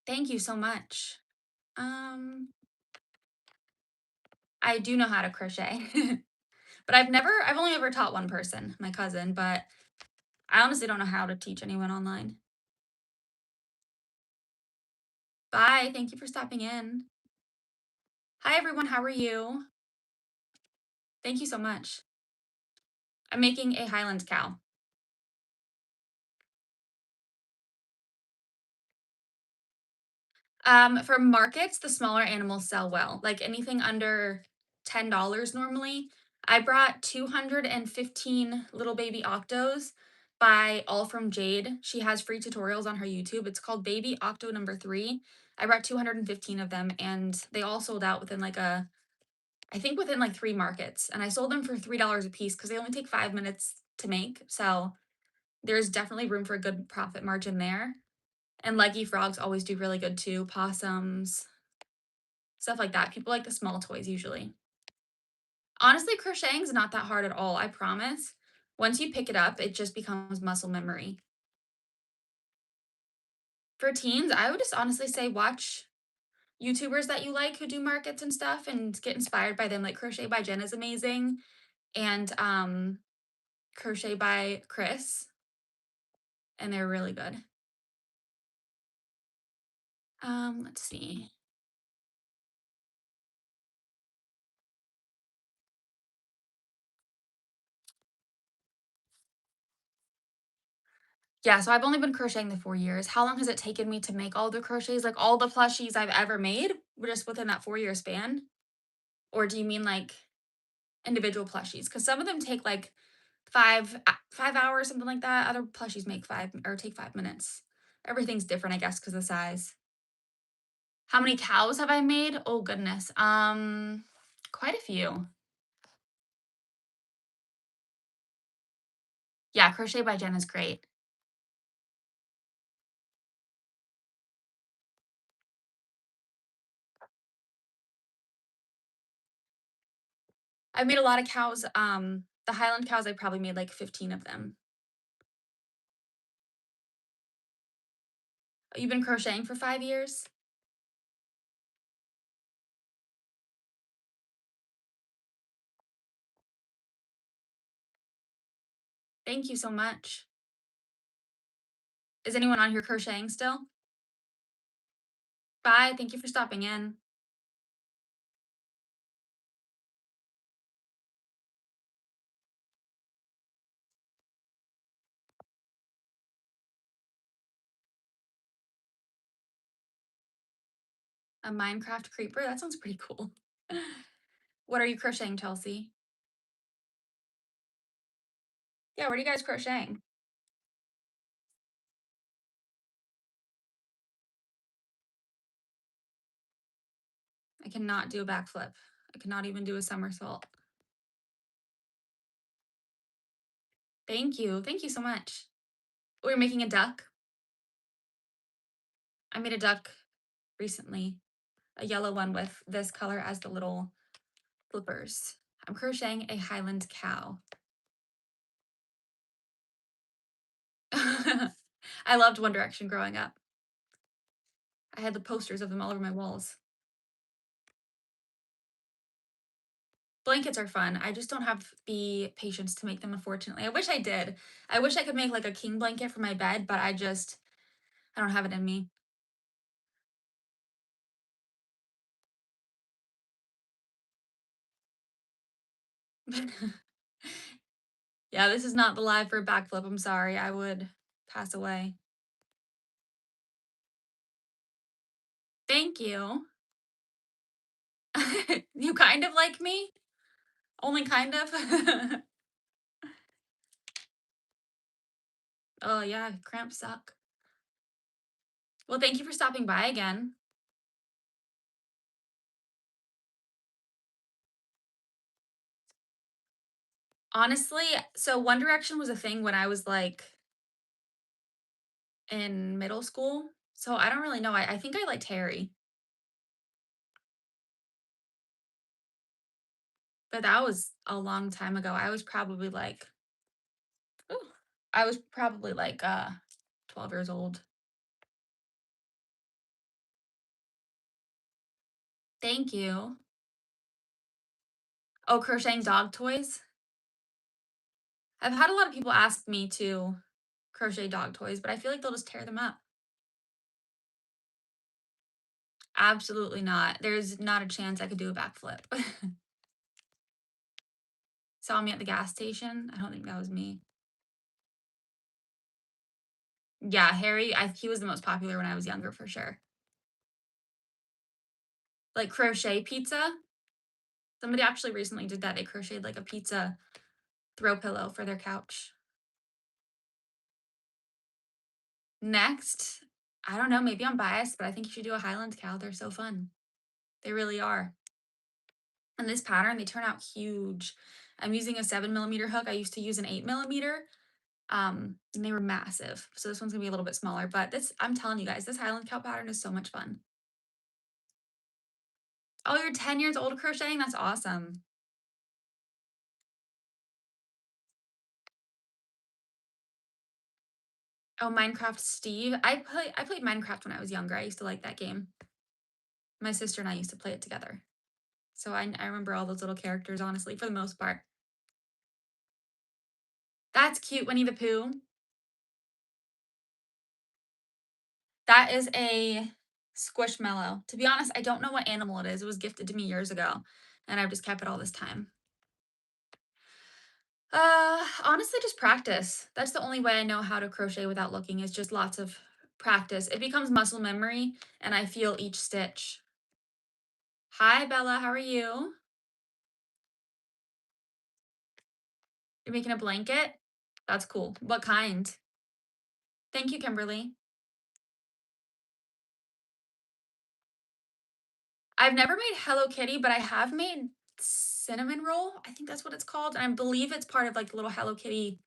Thank you so much. Um, I do know how to crochet, but I've only ever taught one person, my cousin, but I honestly don't know how to teach anyone online. Bye. Thank you for stopping in. Hi, everyone. How are you? Thank you so much. I'm making a highland cow. For markets, the smaller animals sell well, like anything under $10 normally. I brought 215 little baby octos by All from Jade. She has free tutorials on her YouTube. It's called Baby Octo Number 3. I brought 215 of them and they all sold out within I think within like 3 markets. And I sold them for $3 a piece because they only take 5 minutes to make. So there's definitely room for a good profit margin there. And leggy frogs always do really good too. Possums, stuff like that. People like the small toys usually. Honestly, crocheting's not that hard at all, I promise. Once you pick it up, it just becomes muscle memory. For teens, I would just honestly say watch YouTubers that you like who do markets and stuff and get inspired by them. Like Crochet by Jen is amazing and Crochet by Chris, and they're really good. Let's see. Yeah, so I've only been crocheting the 4 years. How long has it taken me to make all the crochets? Like all the plushies I've ever made just within that 4-year span? Or do you mean like individual plushies? Because some of them take like 5 hours, something like that. Other plushies make five or take 5 minutes. Everything's different, I guess, because of size. How many cows have I made? Oh goodness. Quite a few. Yeah, Crochet by Jen is great. I've made a lot of cows. The Highland cows, I probably made like 15 of them. You've been crocheting for 5 years? Thank you so much. Is anyone on here crocheting still? Bye. Thank you for stopping in. A Minecraft creeper? That sounds pretty cool. What are you crocheting, Chelsea? Yeah, what are you guys crocheting? I cannot do a backflip. I cannot even do a somersault. Thank you. Thank you so much. We're making a duck. I made a duck recently, a yellow one with this color as the little flippers. I'm crocheting a Highland cow. I loved One Direction growing up. I had the posters of them all over my walls. Blankets are fun. I just don't have the patience to make them, unfortunately. I wish I did. I wish I could make like a king blanket for my bed, but I don't have it in me. Yeah, this is not the live for a backflip. I'm sorry. I would pass away. Thank you. You kind of like me? Only kind of? Oh, yeah, cramps suck. Well, thank you for stopping by again. Honestly, so One Direction was a thing when I was like in middle school. So I don't really know. I think I liked Harry, but that was a long time ago. Ooh, I was probably like 12 years old. Thank you. Oh, crocheting dog toys. I've had a lot of people ask me to crochet dog toys, but I feel like they'll just tear them up. Absolutely not. There's not a chance I could do a backflip. Saw me at the gas station. I don't think that was me. Yeah, Harry, he was the most popular when I was younger for sure. Like crochet pizza. Somebody actually recently did that. They crocheted like a pizza throw pillow for their couch. Next, I don't know, maybe I'm biased, but I think you should do a highland cow. They're so fun. They really are. And this pattern, they turn out huge. I'm using a 7 millimeter hook. I used to use an 8 millimeter. And they were massive. So this one's gonna be a little bit smaller, but I'm telling you guys, this highland cow pattern is so much fun. Oh, you're 10 years old crocheting? That's awesome. Oh, Minecraft Steve. I played Minecraft when I was younger. I used to like that game. My sister and I used to play it together. So I remember all those little characters, honestly, for the most part. That's cute, Winnie the Pooh. That is a squishmallow. To be honest, I don't know what animal it is. It was gifted to me years ago, and I've just kept it all this time. Honestly, just practice. That's the only way I know how to crochet without looking is just lots of practice. It becomes muscle memory, and I feel each stitch. Hi, Bella. How are you? You're making a blanket? That's cool. What kind? Thank you, Kimberly. I've never made Hello Kitty, but I have made cinnamon roll. I think that's what it's called. And I believe it's part of like the little Hello Kitty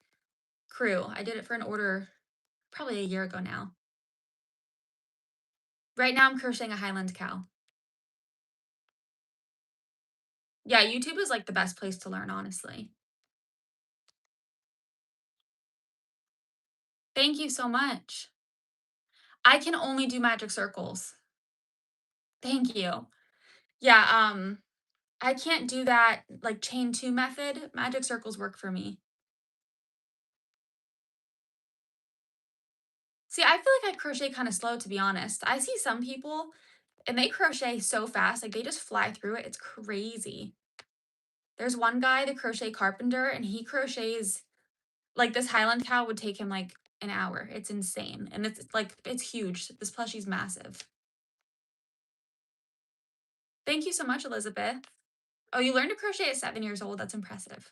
crew. I did it for an order probably a year ago now. Right now I'm crocheting a highland cow. Yeah, YouTube is like the best place to learn, honestly. Thank you so much. I can only do magic circles. Thank you. Yeah, I can't do that like chain two method. Magic circles work for me. See, I feel like I crochet kind of slow, to be honest. I see some people and they crochet so fast, like they just fly through it. It's crazy. There's one guy, the crochet carpenter, and he crochets like this highland cow would take him like an hour. It's insane. And it's huge. This plushie's massive. Thank you so much, Elizabeth. Oh, you learned to crochet at 7 years old. That's impressive.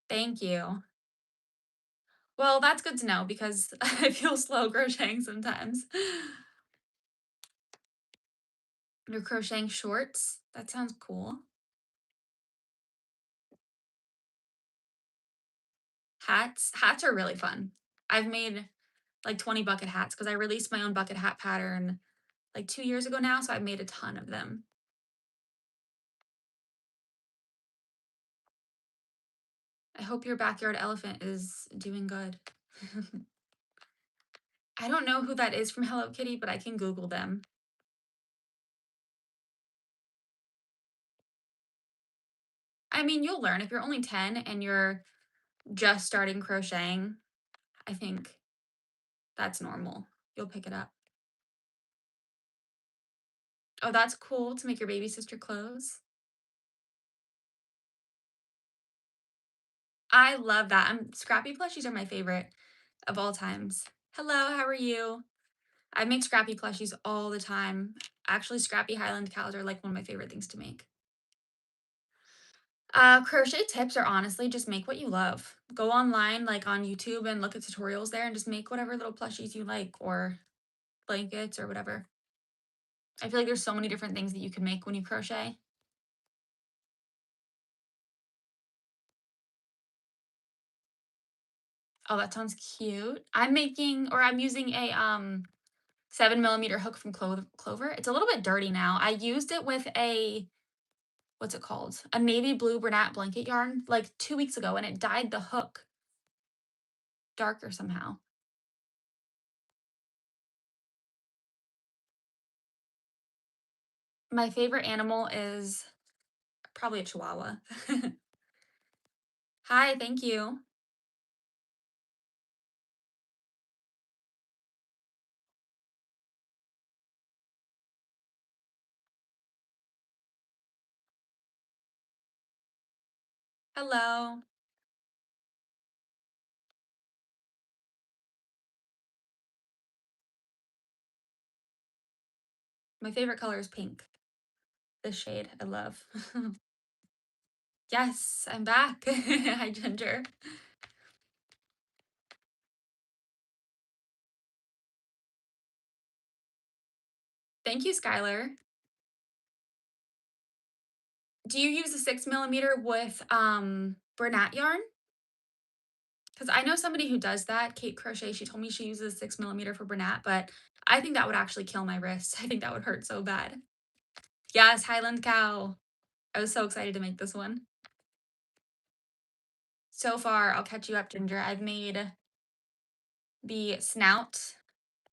Thank you. Well, that's good to know because I feel slow crocheting sometimes. You're crocheting shorts? That sounds cool. Hats? Hats are really fun. I've made like 20 bucket hats because I released my own bucket hat pattern like 2 years ago now, so I've made a ton of them. I hope your backyard elephant is doing good. I don't know who that is from Hello Kitty, but I can Google them. I mean, you'll learn. If you're only 10 and you're just starting crocheting, I think that's normal. You'll pick it up. Oh, that's cool to make your baby sister clothes. I love that. Scrappy plushies are my favorite of all times. Hello, how are you? I make scrappy plushies all the time. Actually, scrappy Highland cows are like one of my favorite things to make. Crochet tips are honestly just make what you love. Go online, like on YouTube, and look at tutorials there and just make whatever little plushies you like or blankets or whatever. I feel like there's so many different things that you can make when you crochet. Oh, that sounds cute. I'm using a 7 millimeter hook from Clover. It's a little bit dirty now. I used it with a what's it called? A navy blue Bernat blanket yarn like 2 weeks ago, and it dyed the hook darker somehow. My favorite animal is probably a chihuahua. Hi, thank you. Hello. My favorite color is pink. This shade I love. Yes, I'm back. Hi, Ginger. Thank you, Skylar. Do you use a 6 millimeter with Bernat yarn? Because I know somebody who does that, Kate Crochet. She told me she uses 6 millimeter for Bernat, but I think that would actually kill my wrist. I think that would hurt so bad. Yes, Highland cow. I was so excited to make this one. So far, I'll catch you up, Ginger. I've made the snout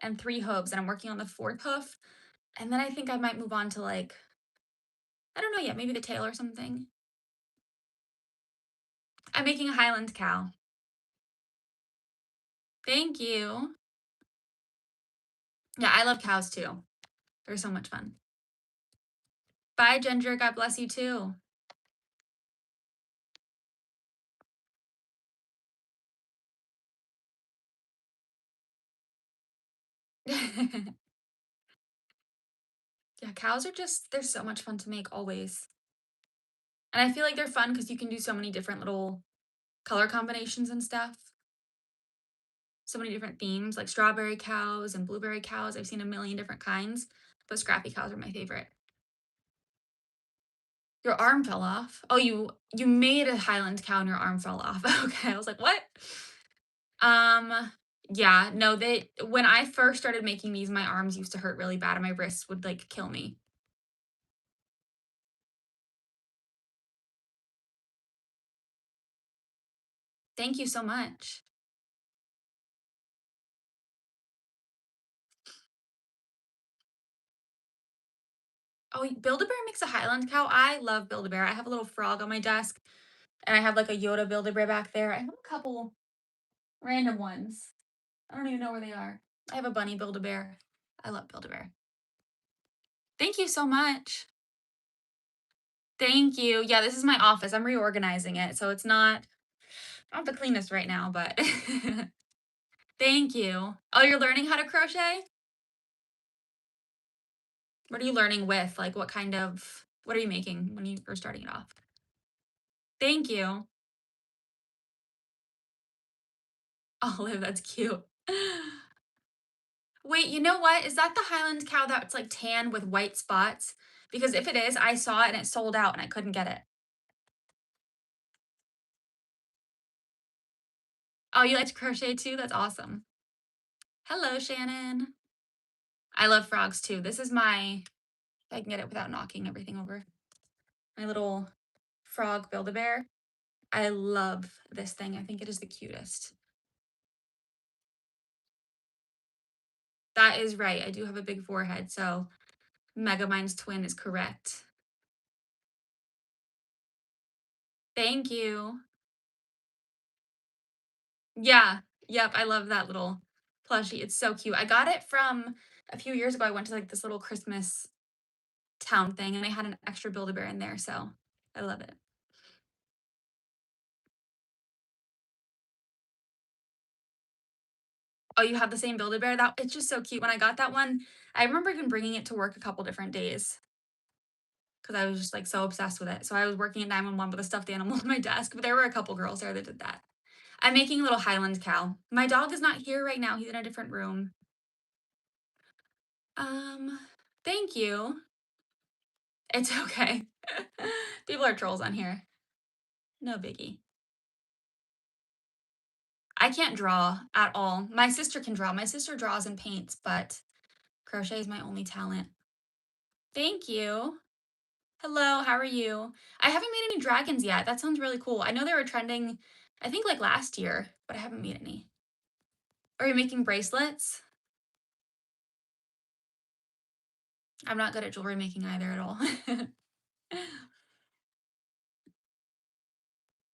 and 3 hooves, and I'm working on the 4th hoof. And then I think I might move on to like, I don't know yet, maybe the tail or something. I'm making a Highland cow. Thank you. Yeah, I love cows too. They're so much fun. Bye, Ginger. God bless you too. Yeah, cows are just, they're so much fun to make always. And I feel like they're fun because you can do so many different little color combinations and stuff. So many different themes, like strawberry cows and blueberry cows. I've seen a million different kinds, but scrappy cows are my favorite. Your arm fell off. Oh, you made a Highland cow and your arm fell off. Okay, I was like, what? Yeah, no, they when I first started making these, my arms used to hurt really bad and my wrists would like kill me. Thank you so much. Oh, Build-A-Bear makes a Highland cow. I love Build-A-Bear. I have a little frog on my desk and I have like a Yoda Build-A-Bear back there. I have a couple random ones. I don't even know where they are. I have a bunny Build-A-Bear. I love Build-A-Bear. Thank you so much. Thank you. Yeah, this is my office. I'm reorganizing it, so it's not the cleanest right now, but thank you. Oh, you're learning how to crochet? What are you learning with? Like, what are you making when you were starting it off? Thank you. Olive, that's cute. Wait, you know what? Is that the Highland cow that's like tan with white spots? Because if it is, I saw it and it sold out and I couldn't get it. Oh, you like to crochet too? That's awesome. Hello, Shannon. I love frogs too. This is if I can get it without knocking everything over, my little frog Build-A-Bear. I love this thing. I think it is the cutest. That is right. I do have a big forehead, so Megamind's twin is correct. Thank you. Yeah. Yep, I love that little plushie. It's so cute. I got it from a few years ago. I went to, like, this little Christmas town thing, and they had an extra Build-A-Bear in there, so I love it. Oh, you have the same Build-A-Bear? That it's just so cute. When I got that one, I remember even bringing it to work a couple different days because I was just, like, so obsessed with it. So I was working at 911 with a stuffed animal on my desk, but there were a couple girls there that did that. I'm making a little highland cow. My dog is not here right now, he's in a different room. Um, Thank you. It's okay. People are trolls on here. No biggie. I can't draw at all. My sister can draw. My sister draws and paints, but crochet is my only talent. Thank you. Hello, how are you? I haven't made any dragons yet. That sounds really cool. I know they were trending, I think like last year, but I haven't made any. Are you making bracelets? I'm not good at jewelry making either at all. I'm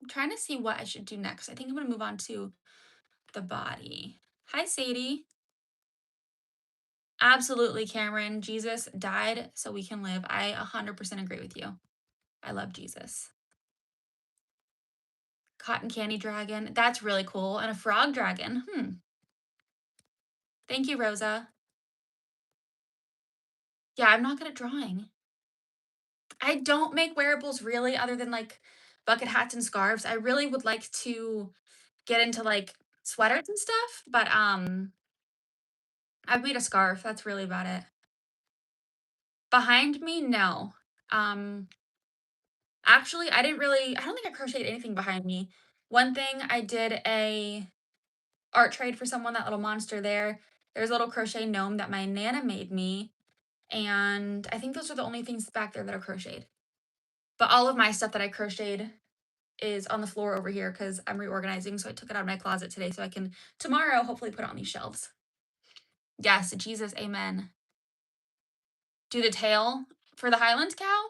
trying to see what I should do next. I think I'm going to move on to the body. Hi, Sadie. Absolutely, Cameron. Jesus died so we can live. I 100% agree with you. I love Jesus. Cotton candy dragon. That's really cool. And a frog dragon. Thank you, Rosa. Yeah, I'm not good at drawing. I don't make wearables really other than like bucket hats and scarves. I really would like to get into like sweaters and stuff, but I've made a scarf. That's really about it. Behind me, no. Um Actually, I don't think I crocheted anything behind me. One thing I did a art trade for someone, that little monster there. There's a little crochet gnome that my nana made me, and I think those are the only things back there that are crocheted. But all of my stuff that I crocheted is on the floor over here because I'm reorganizing. So I took it out of my closet today so I can tomorrow hopefully put it on these shelves. Yes, Jesus, amen. Do the tail for the Highland cow.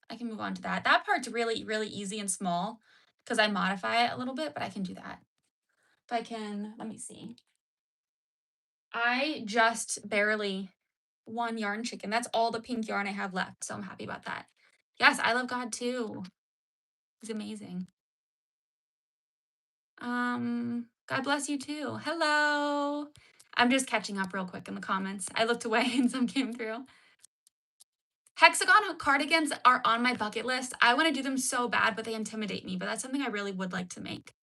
I can move on to that. That part's really, really easy and small because I modify it a little bit, but I can do that. If I can, let me see. I just barely one yarn chicken. That's all the pink yarn I have left. So I'm happy about that. Yes, I love God too. He's amazing. God bless you too. Hello. I'm just catching up real quick in the comments. I looked away and some came through. Hexagon cardigans are on my bucket list. I want to do them so bad, but they intimidate me. But that's something I really would like to make.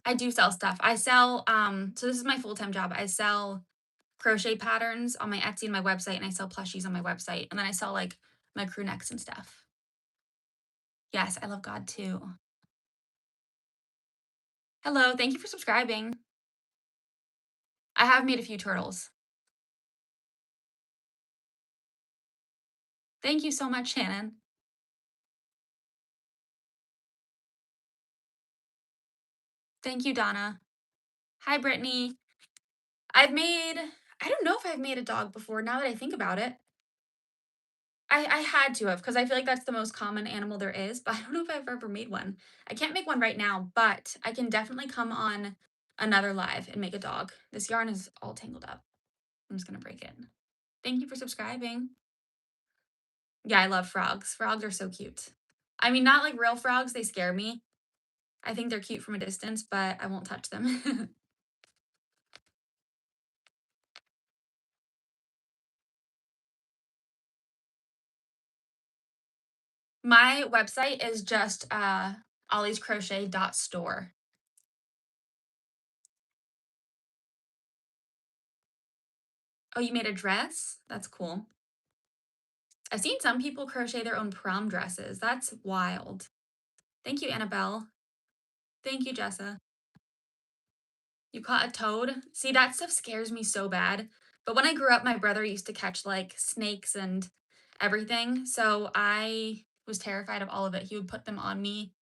I do sell stuff. I sell, so this is my full-time job. I sell crochet patterns on my Etsy and my website, and I sell plushies on my website. And then I sell like my crew necks and stuff. Yes, I love God too. Hello, thank you for subscribing. I have made a few turtles. Thank you so much, Shannon. Thank you, Donna. Hi, Brittany. I don't know if I've made a dog before now that I think about it. I had to have because I feel like that's the most common animal there is, but I don't know if I've ever made one. I can't make one right now, but I can definitely come on another live and make a dog. This yarn is all tangled up. I'm just gonna break it. Thank you for subscribing. Yeah, I love frogs. Frogs are so cute. I mean, not like real frogs, they scare me. I think they're cute from a distance, but I won't touch them. My website is just olliescrochet.store. Oh, you made a dress? That's cool. I've seen some people crochet their own prom dresses. That's wild. Thank you, Annabelle. Thank you, Jessa. You caught a toad? See, that stuff scares me so bad. But when I grew up, my brother used to catch like snakes and everything. So I was terrified of all of it. He would put them on me,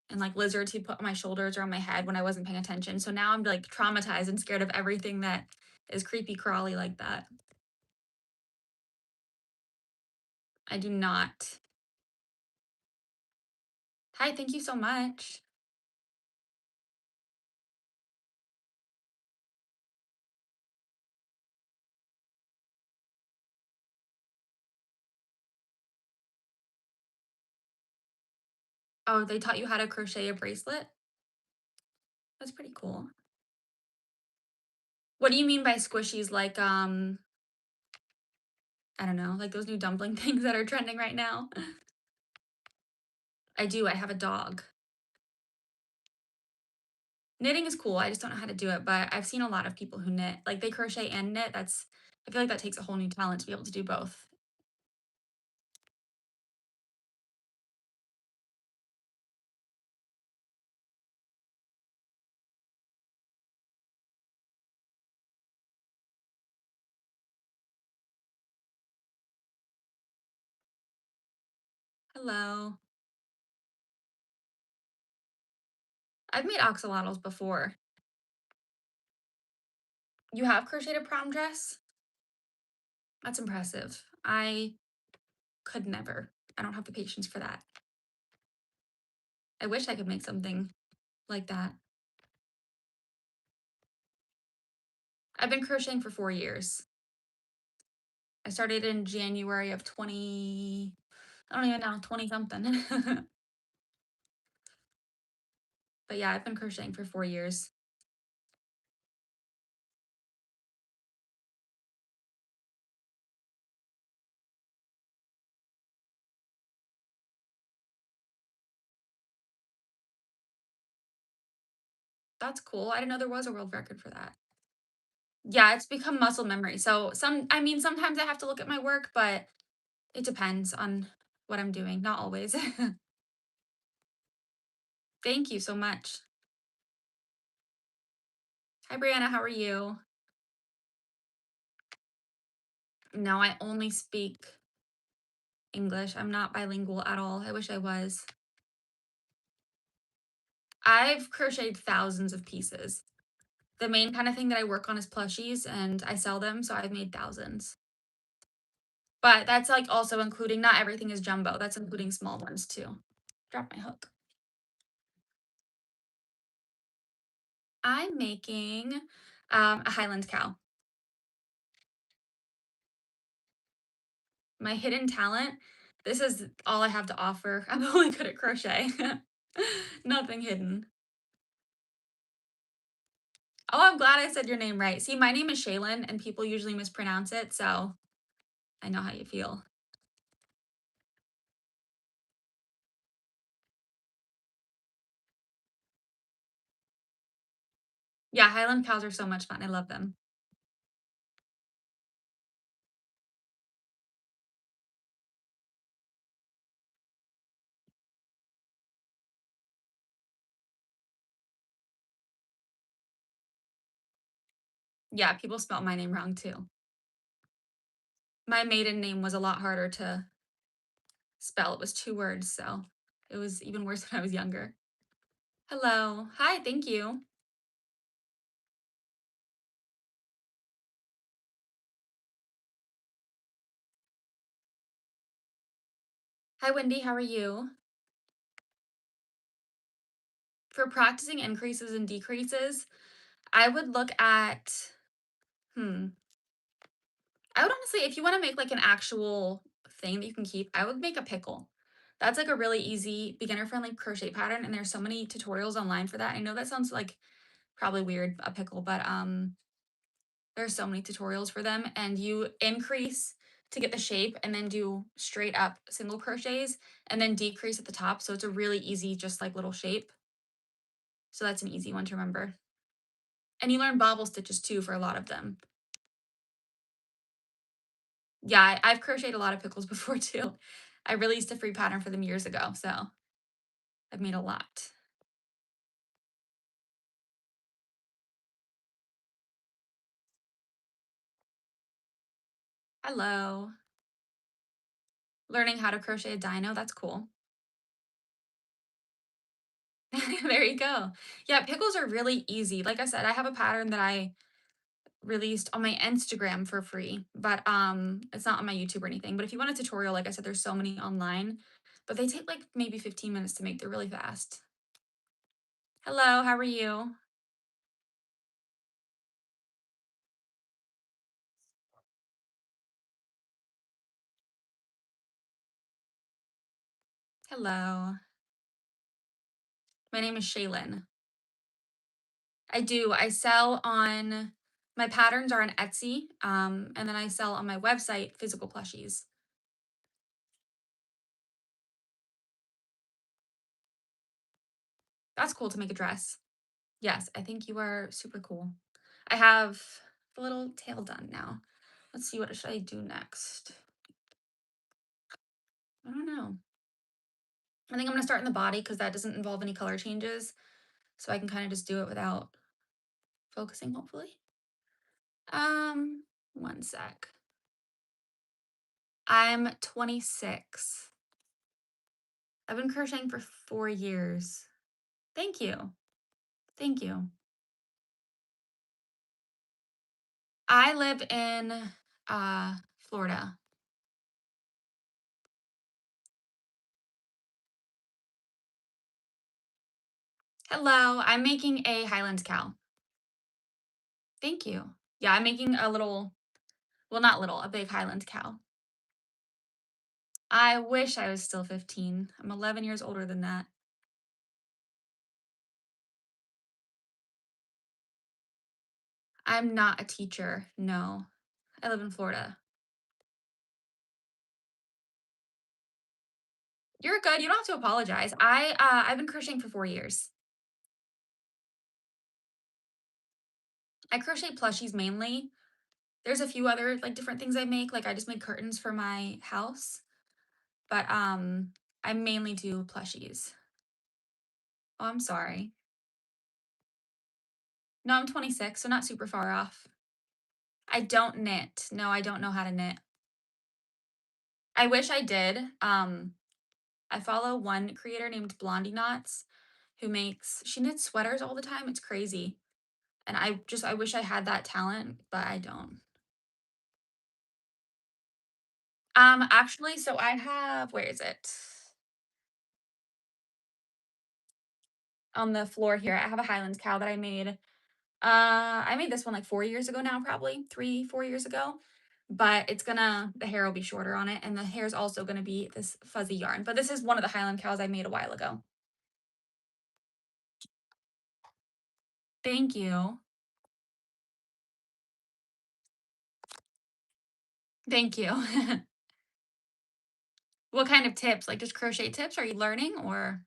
and like lizards he'd put on my shoulders or on my head when I wasn't paying attention. So now I'm like traumatized and scared of everything that is creepy crawly like that. I do not. Hi, thank you so much. Oh, they taught you how to crochet a bracelet? That's pretty cool. What do you mean by squishies? Like, I don't know, like those new dumpling things that are trending right now? I do, I have a dog. Knitting is cool, I just don't know how to do it, but I've seen a lot of people who knit. Like, they crochet and knit, I feel like that takes a whole new talent to be able to do both. Hello. I've made axolotls before. You have crocheted a prom dress? That's impressive. I could never. I don't have the patience for that. I wish I could make something like that. I've been crocheting for 4 years. I started in January of 20, I don't even know, 20 something. But yeah, I've been crocheting for 4 years. That's cool. I didn't know there was a world record for that. Yeah, it's become muscle memory. So I mean, sometimes I have to look at my work, but it depends on what I'm doing. Not always. Thank you so much. Hi, Brianna. How are you? No, I only speak English. I'm not bilingual at all. I wish I was. I've crocheted thousands of pieces. The main kind of thing that I work on is plushies and I sell them, so I've made thousands. But that's like also including not everything is jumbo. That's including small ones too. Drop my hook. I'm making a highland cow. My hidden talent. This is all I have to offer. I'm only good at crochet. Nothing hidden. Oh, I'm glad I said your name right. See, my name is Shaylin, and people usually mispronounce it, so I know how you feel. Yeah, Highland cows are so much fun. I love them. Yeah, people spell my name wrong too. My maiden name was a lot harder to spell. It was 2 words, so it was even worse when I was younger. Hello. Hi, thank you. Hi, Wendy. How are you? For practicing increases and decreases, I would look at, hmm, I would honestly, if you want to make like an actual thing that you can keep, I would make a pickle. That's like a really easy beginner friendly crochet pattern. And there's so many tutorials online for that. I know that sounds like probably weird, a pickle, but there's so many tutorials for them. And you increase to get the shape and then do straight up single crochets and then decrease at the top. So it's a really easy, just like little shape. So that's an easy one to remember. And you learn bobble stitches too for a lot of them. Yeah, I've crocheted a lot of pickles before too. I released a free pattern for them years ago, so I've made a lot. Hello. Learning how to crochet a dino, that's cool. There you go. Yeah, pickles are really easy. Like I said, I have a pattern that I released on my Instagram for free, but it's not on my YouTube or anything. But if you want a tutorial, like I said, there's so many online, but they take like maybe 15 minutes to make. They're really fast. Hello, how are you? Hello. My name is Shaylin. I do. I sell on my patterns are on Etsy, and then I sell on my website physical plushies. That's cool to make a dress. Yes, I think you are super cool. I have the little tail done now. Let's see, what should I do next? I don't know. I think I'm gonna start in the body because that doesn't involve any color changes. So I can kind of just do it without focusing, hopefully. Um, one sec. I'm 26. I've been crocheting for 4 years. Thank you. Thank you. I live in Florida. Hello, I'm making a Highland cow. Thank you. Yeah, I'm making a little, well, not little, a big Highland cow. I wish I was still 15. I'm 11 years older than that. I'm not a teacher. No. I live in Florida. You're good. You don't have to apologize. I've been crocheting for 4 years. I crochet plushies mainly. There's a few other like different things I make. Like I just make curtains for my house, but I mainly do plushies. Oh, I'm sorry. No, I'm 26, so not super far off. I don't knit. No, I don't know how to knit. I wish I did. I follow one creator named Blondie Knots who makes she knits sweaters all the time. It's crazy. And I wish I had that talent, but I don't. Actually, so I have where is it? On the floor here. I have a Highland cow that I made. I made this one like 4 years ago now, probably 3, 4 years ago. But the hair will be shorter on it, and the hair is also gonna be this fuzzy yarn. But this is one of the Highland cows I made a while ago. Thank you. Thank you. What kind of tips? Like just crochet tips? Are you learning or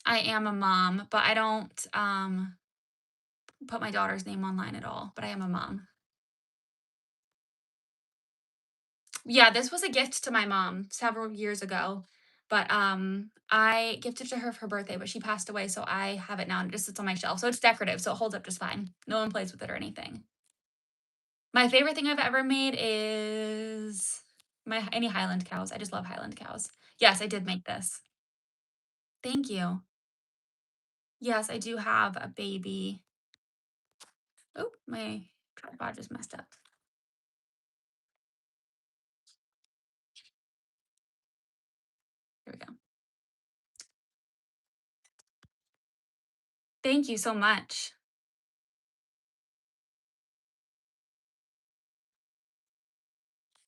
I am a mom, but I don't put my daughter's name online at all, but I am a mom. Yeah, this was a gift to my mom several years ago, but I gifted it to her for her birthday, but she passed away, so I have it now and it just sits on my shelf. So it's decorative, so it holds up just fine. No one plays with it or anything. My favorite thing I've ever made is my any Highland cows. I just love Highland cows. Yes, I did make this. Thank you. Yes, I do have a baby. Oh, my tripod just messed up. Here we go. Thank you so much.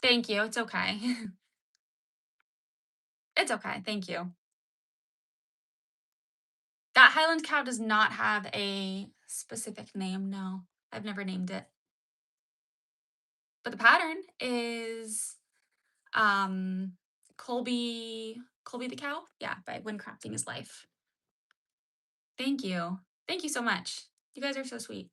Thank you. It's okay. It's okay. Thank you. That Highland cow does not have a specific name. No, I've never named it. But the pattern is um Colby the cow. Yeah, by When Crafting is Life. Thank you. Thank you so much. You guys are so sweet.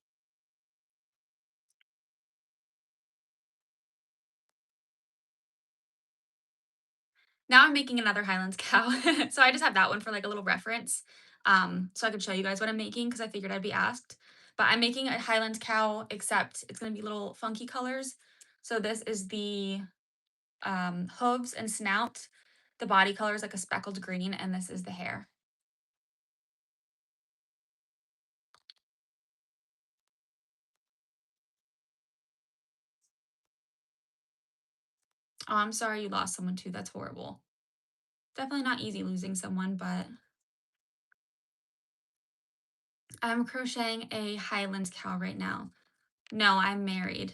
Now I'm making another Highlands cow. So I just have that one for like a little reference. So I could show you guys what I'm making because I figured I'd be asked. But I'm making a Highland cow, except it's gonna be little funky colors. So this is the hooves and snout. The body color is like a speckled green, and this is the hair. Oh, I'm sorry you lost someone too. That's horrible. Definitely not easy losing someone, but I'm crocheting a highland cow right now. No, I'm married.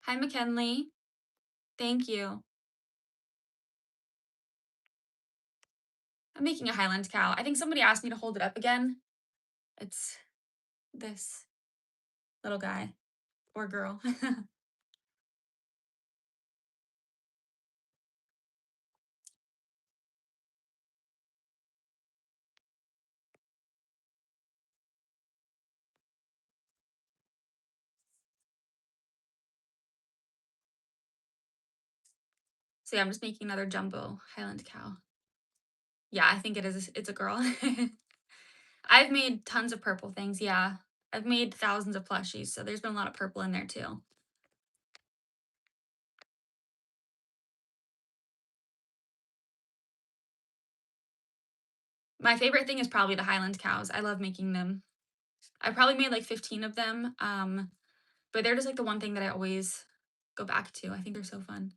Hi, McKinley. Thank you. I'm making a highland cow. I think somebody asked me to hold it up again. It's this little guy or girl. So yeah, I'm just making another jumbo highland cow. Yeah, I think it is. It's a girl. I've made tons of purple things. Yeah, I've made thousands of plushies, so there's been a lot of purple in there too. My favorite thing is probably the highland cows. I love making them. I probably made like 15 of them. But they're just like the one thing that I always go back to. I think they're so fun.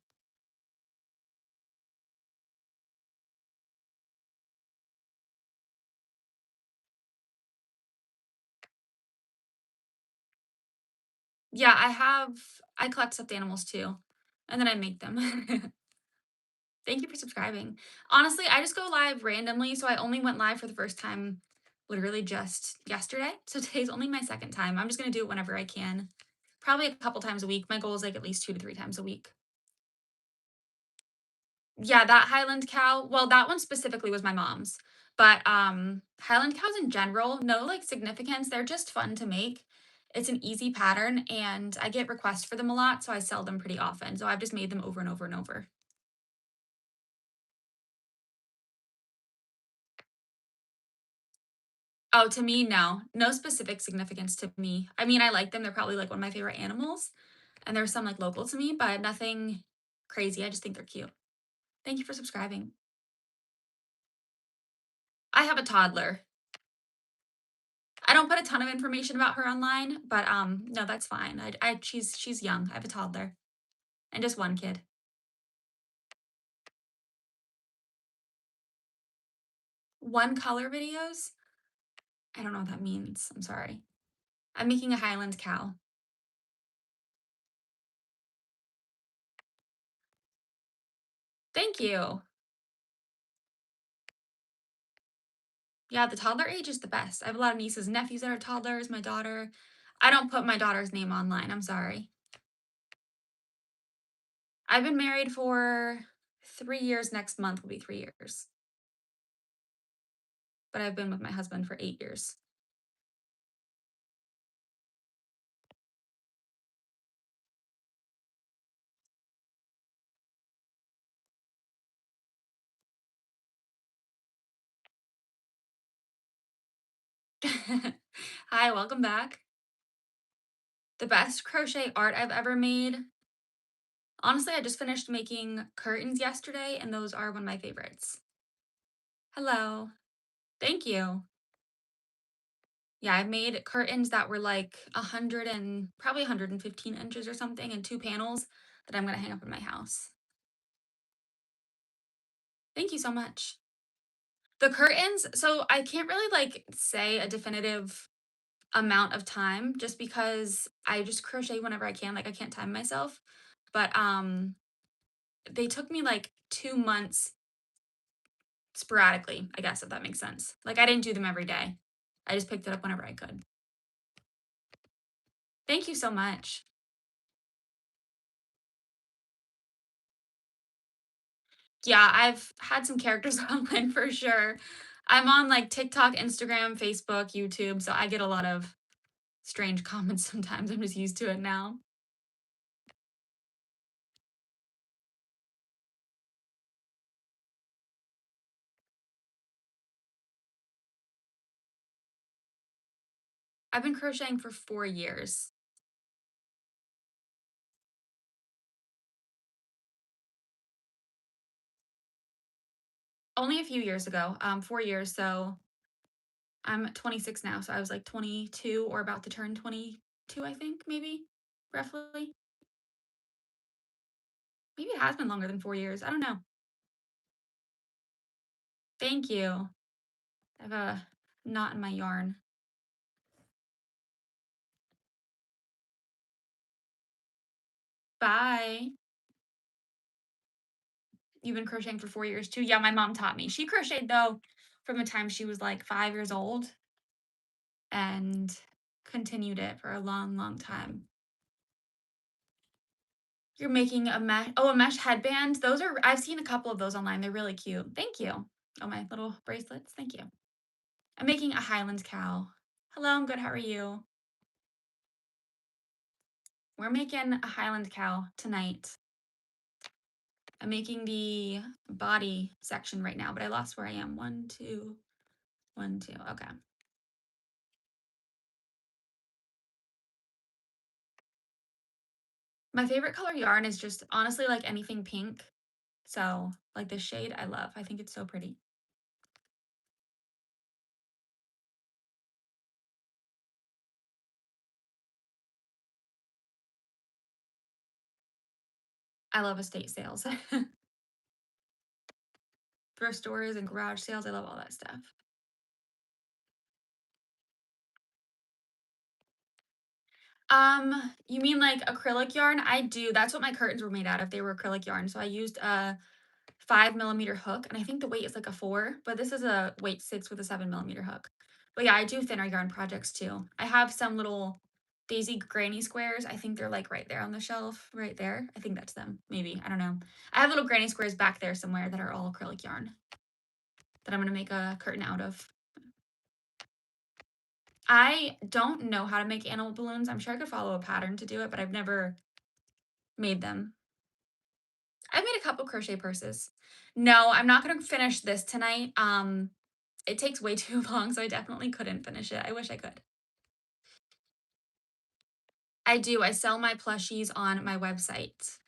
Yeah, I collect stuffed animals too, and then I make them. Thank you for subscribing. Honestly, I just go live randomly, so I only went live for the first time literally just yesterday. So today's only my second time. I'm just gonna do it whenever I can. Probably a couple times a week. My goal is like at least 2 to 3 times a week. Yeah, that Highland cow, well, that one specifically was my mom's. But Highland cows in general, no like significance. They're just fun to make. It's an easy pattern and I get requests for them a lot, so I sell them pretty often. So I've just made them over and over and over. Oh, to me, no. No specific significance to me. I mean, I like them. They're probably like one of my favorite animals. And there's some like local to me, but nothing crazy. I just think they're cute. Thank you for subscribing. I have a toddler. I don't put a ton of information about her online, but no, that's fine. She's young. I have a toddler and just one kid. One color videos? I don't know what that means. I'm sorry. I'm making a highland cow. Thank you. Yeah, the toddler age is the best. I have a lot of nieces and nephews that are toddlers, my daughter. I don't put my daughter's name online. I'm sorry. I've been married for 3 years. Next month will be 3 years. But I've been with my husband for 8 years. Hi, welcome back. The best crochet art I've ever made. Honestly, I just finished making curtains yesterday, and those are one of my favorites. Hello. Thank you. Yeah, I made curtains that were like 100 and probably 115 inches or something, and 2 panels that I'm gonna hang up in my house. Thank you so much. The curtains, so I can't really like say a definitive amount of time just because I just crochet whenever I can. Like I can't time myself. But they took me like 2 months sporadically, I guess, if that makes sense. Like I didn't do them every day. I just picked it up whenever I could. Thank you so much. Yeah, I've had some characters online for sure. I'm on like TikTok, Instagram, Facebook, YouTube, so I get a lot of strange comments sometimes. I'm just used to it now. I've been crocheting for 4 years. Only a few years ago, 4 years, so I'm 26 now, so I was, like, 22 or about to turn 22, I think, maybe, roughly. Maybe it has been longer than 4 years, I don't know. Thank you. I have a knot in my yarn. Bye. You've been crocheting for 4 years too? Yeah, my mom taught me. She crocheted, though, from the time she was, like, 5 years old and continued it for a long, long time. You're making a mesh headband? Those are I've seen a couple of those online, they're really cute. Thank you. Oh, my little bracelets? Thank you. I'm making a highland cow. Hello, I'm good, how are you? We're making a highland cow tonight. I'm making the body section right now, but I lost where I am. 1, 2, 1, 2. Okay. My favorite color yarn is just honestly like anything pink. So, like this shade, I love. I think it's so pretty. I love estate sales. Thrift stores and garage sales. I love all that stuff. You mean like acrylic yarn? I do. That's what my curtains were made out of. They were acrylic yarn. So I used a 5 millimeter hook, and I think the weight is like a 4, but this is a weight 6 with a 7 millimeter hook. But yeah, I do thinner yarn projects too. I have some little Daisy granny squares. I think they're like right there on the shelf, right there. I think that's them. Maybe. I don't know. I have little granny squares back there somewhere that are all acrylic yarn that I'm going to make a curtain out of. I don't know how to make animal balloons. I'm sure I could follow a pattern to do it, but I've never made them. I've made a couple crochet purses. No, I'm not gonna finish this tonight. It takes way too long, so I definitely couldn't finish it. I wish I could. I do. I sell my plushies on my website.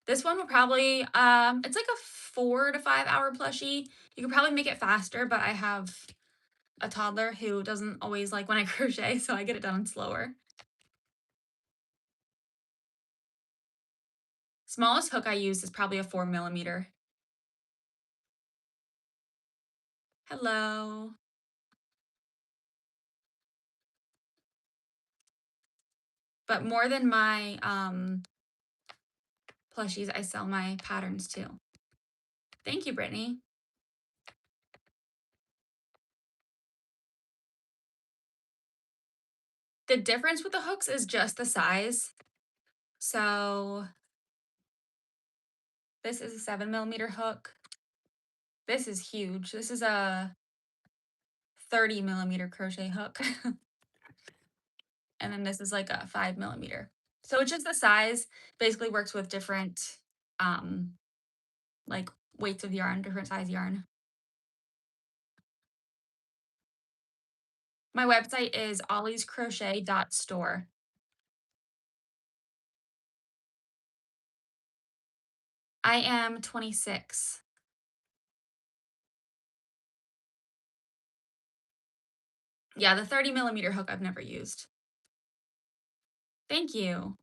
This one will probably it's like a 4 to 5 hour plushie. You could probably make it faster, but I have a toddler who doesn't always like when I crochet, so I get it done slower. Smallest hook I use is probably a 4 millimeter. Hello. But more than my plushies, I sell my patterns too. Thank you, Brittany. The difference with the hooks is just the size. So this is a 7 millimeter hook. This is huge. This is a 30 millimeter crochet hook. And then this is like a 5 millimeter. So it's just the size. Basically works with different um like weights of yarn, different size yarn. My website is olliescrochet.store. I am 26. Yeah, the 30 millimeter hook I've never used. Thank you.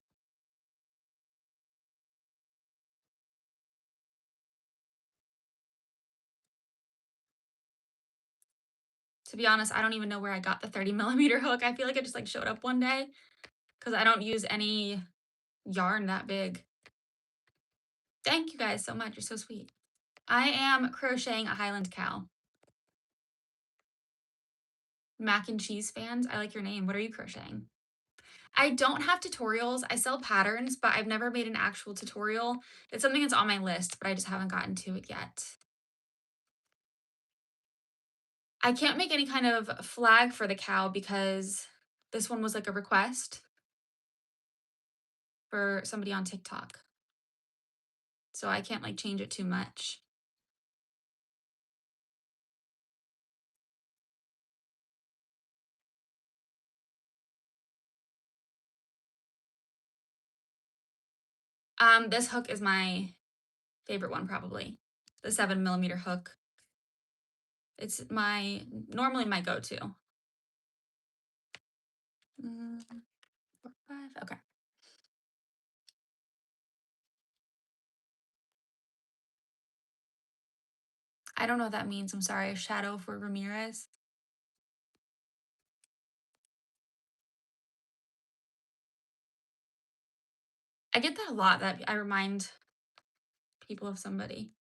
To be honest, I don't even know where I got the 30 millimeter hook. I feel like it just like showed up one day because I don't use any yarn that big. Thank you guys so much. You're so sweet. I am crocheting a highland cow. Mac and cheese fans, I like your name. What are you crocheting? I don't have tutorials. I sell patterns, but I've never made an actual tutorial. It's something that's on my list, but I just haven't gotten to it yet. I can't make any kind of flag for the cow because this one was like a request for somebody on TikTok. So I can't like change it too much. This hook is my favorite one probably. The 7 millimeter hook. It's normally my go-to. 4, 5, okay. I don't know what that means. I'm sorry. A shadow for Ramirez. I get that a lot, that I remind people of somebody.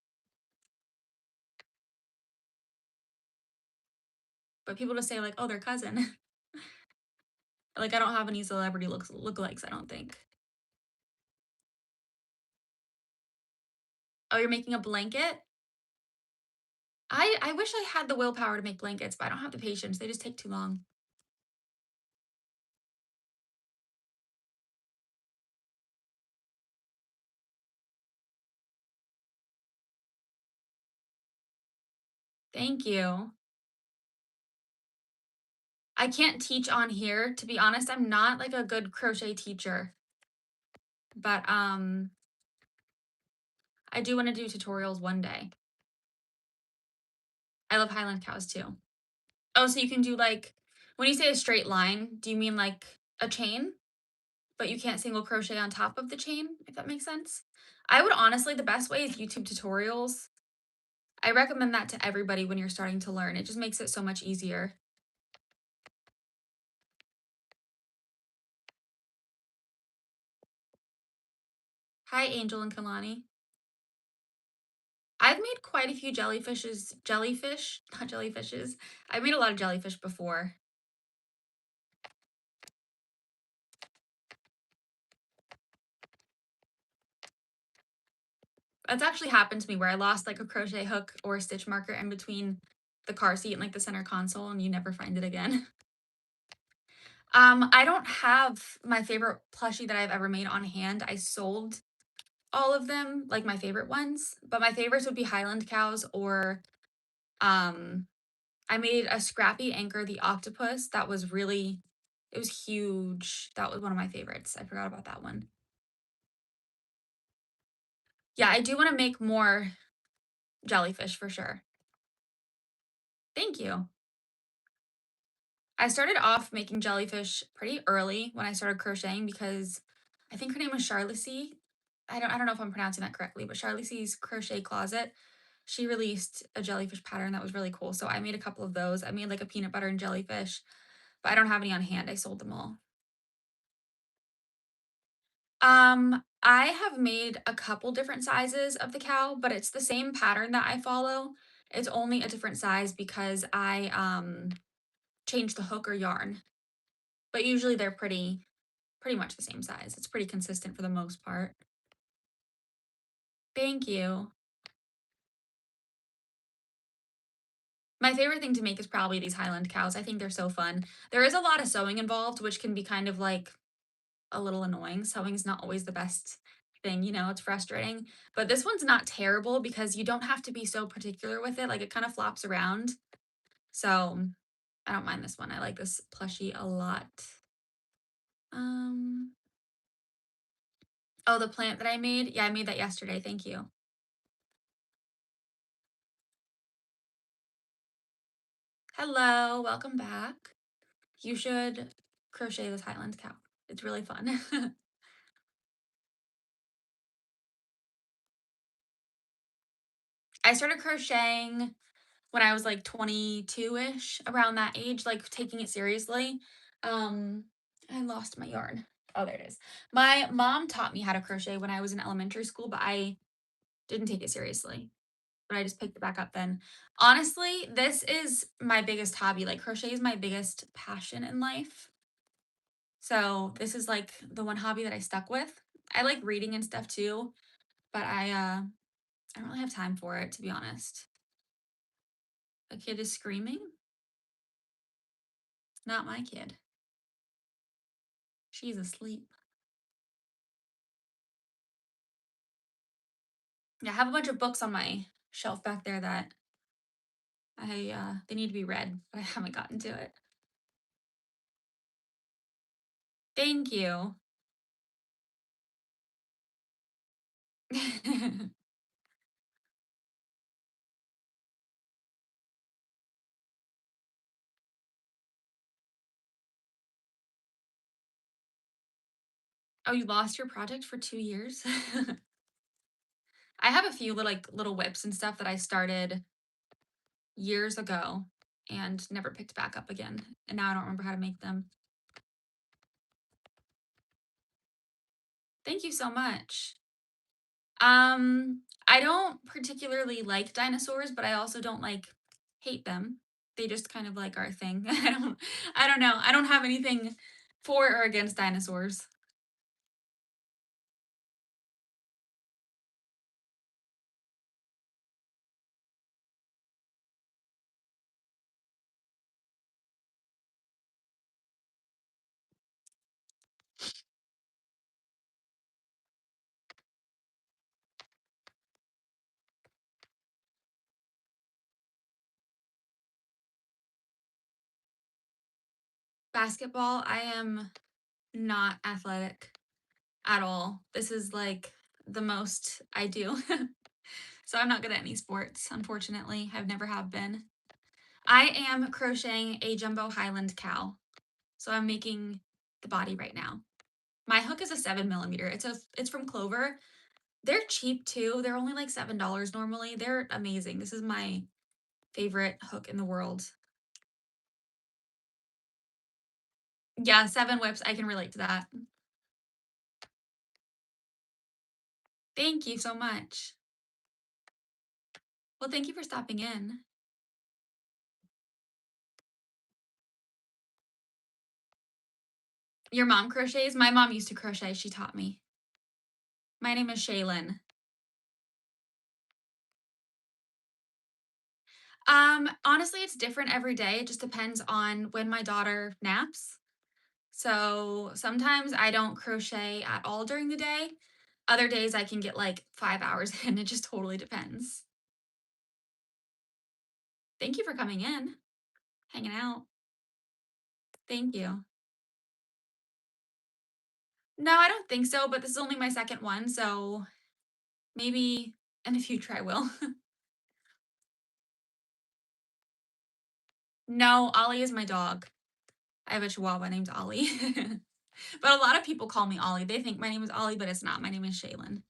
But people just say like, "Oh, their cousin." Like I don't have any celebrity lookalikes, I don't think. Oh, you're making a blanket? I wish I had the willpower to make blankets, but I don't have the patience. They just take too long. Thank you. I can't teach on here. To be honest, I'm not like a good crochet teacher, but I do want to do tutorials one day. I love Highland cows too. Oh, so you can do like when you say a straight line, do you mean like a chain, but you can't single crochet on top of the chain, if that makes sense? I would honestly, the best way is YouTube tutorials. I recommend that to everybody when you're starting to learn. It just makes it so much easier. Hi, Angel and Kalani. I've made quite a few not jellyfishes. I've made a lot of jellyfish before. That's actually happened to me where I lost like a crochet hook or a stitch marker in between the car seat and like the center console and you never find it again. I don't have my favorite plushie that I've ever made on hand. I sold all of them, like my favorite ones, but my favorites would be Highland cows or um I made a Scrappy Anchor the octopus that was really it was huge. That was one of my favorites. I forgot about that one. Yeah, I do want to make more jellyfish for sure. Thank you. I started off making jellyfish pretty early when I started crocheting because I think her name was Charlotte. I don't know if I'm pronouncing that correctly, but Charlotte's Crochet Closet. She released a jellyfish pattern that was really cool. So I made a couple of those. I made like a peanut butter and jellyfish, but I don't have any on hand. I sold them all. I have made a couple different sizes of the cow, but it's the same pattern that I follow. It's only a different size because I changed the hook or yarn. But usually they're pretty much the same size. It's pretty consistent for the most part. Thank you. My favorite thing to make is probably these Highland cows. I think they're so fun. There is a lot of sewing involved, which can be kind of like a little annoying. Sewing is not always the best thing, it's frustrating. But this one's not terrible because you don't have to be so particular with it. Like it kind of flops around. So I don't mind this one. I like this plushie a lot. Um, oh, the plant that I made. Yeah, I made that yesterday. Thank you. Hello, welcome back. You should crochet this Highland cow. It's really fun. I started crocheting when I was like 22-ish, around that age, like taking it seriously. Um, I lost my yarn. Oh, there it is. My mom taught me how to crochet when I was in elementary school, but I didn't take it seriously. But I just picked it back up then. Honestly, this is my biggest hobby. Like crochet is my biggest passion in life. So this is like the one hobby that I stuck with. I like reading and stuff too, but I don't really have time for it, to be honest. A kid is screaming. Not my kid. She's asleep. Yeah, I have a bunch of books on my shelf back there that they need to be read, but I haven't gotten to it. Thank you. Oh, you lost your project for 2 years? I have a few little whips and stuff that I started years ago and never picked back up again, and now I don't remember how to make them. Thank you so much. I don't particularly like dinosaurs, but I also don't, hate them. They just kind of, are a thing. I don't know. I don't have anything for or against dinosaurs. Basketball, I am not athletic at all. This is, the most I do. So I'm not good at any sports, unfortunately. I've never have been. I am crocheting a jumbo highland cow. So I'm making the body right now. My hook is a 7 millimeter. It's from Clover. They're cheap too. They're only like $7 normally. They're amazing. This is my favorite hook in the world. Yeah, 7 whips. I can relate to that. Thank you so much. Well, thank you for stopping in. Your mom crochets? My mom used to crochet. She taught me. My name is Shaylin. Honestly, it's different every day. It just depends on when my daughter naps. So sometimes I don't crochet at all during the day. Other days I can get like 5 hours in. It just totally depends. Thank you for coming in, hanging out. Thank you. No, I don't think so, but this is only my second one, so maybe in the future I will. No, Ollie is my dog. I have a chihuahua named Ollie. But a lot of people call me Ollie. They think my name is Ollie, but it's not. My name is Shaylin.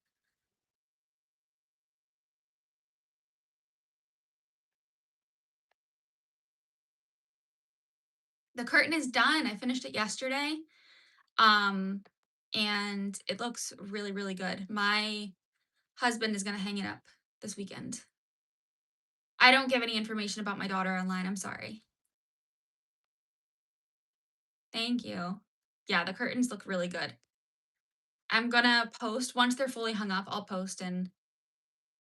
The curtain is done. I finished it yesterday. Um, and it looks really, really good. My husband is going to hang it up this weekend. I don't give any information about my daughter online. I'm sorry. Thank you. Yeah, the curtains look really good. I'm gonna post once they're fully hung up. I'll post and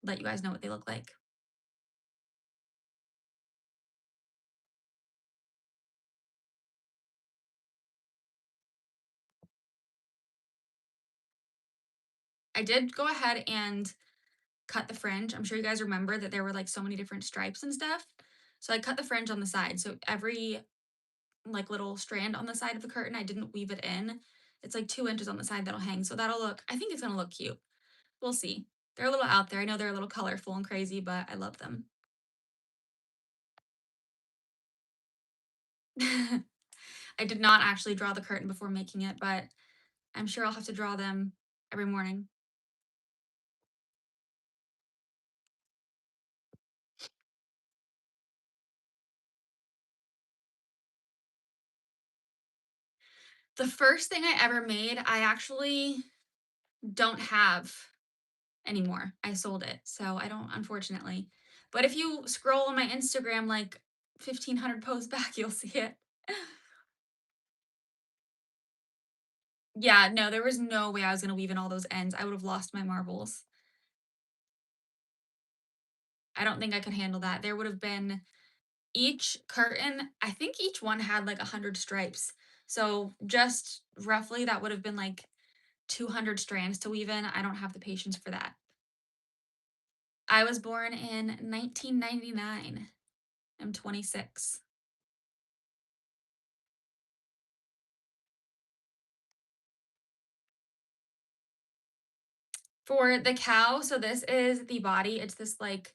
let you guys know what they look like. I did go ahead and cut the fringe. I'm sure you guys remember that there were like so many different stripes and stuff. So I cut the fringe on the side. So every like little strand on the side of the curtain, I didn't weave it in. It's like 2 inches on the side that'll hang. So that'll look, I think it's gonna look cute. We'll see. They're a little out there. I know they're a little colorful and crazy, but I love them. I did not actually draw the curtain before making it, but I'm sure I'll have to draw them every morning. The first thing I ever made, I actually don't have anymore. I sold it, so I don't, unfortunately. But if you scroll on my Instagram like 1,500 posts back, you'll see it. Yeah, no, there was no way I was gonna weave in all those ends. I would have lost my marbles. I don't think I could handle that. There would have been each curtain, I think each one had like 100 stripes. So just roughly, that would have been like 200 strands to weave in. I don't have the patience for that. I was born in 1999. I'm 26. For the cow, so this is the body. It's this like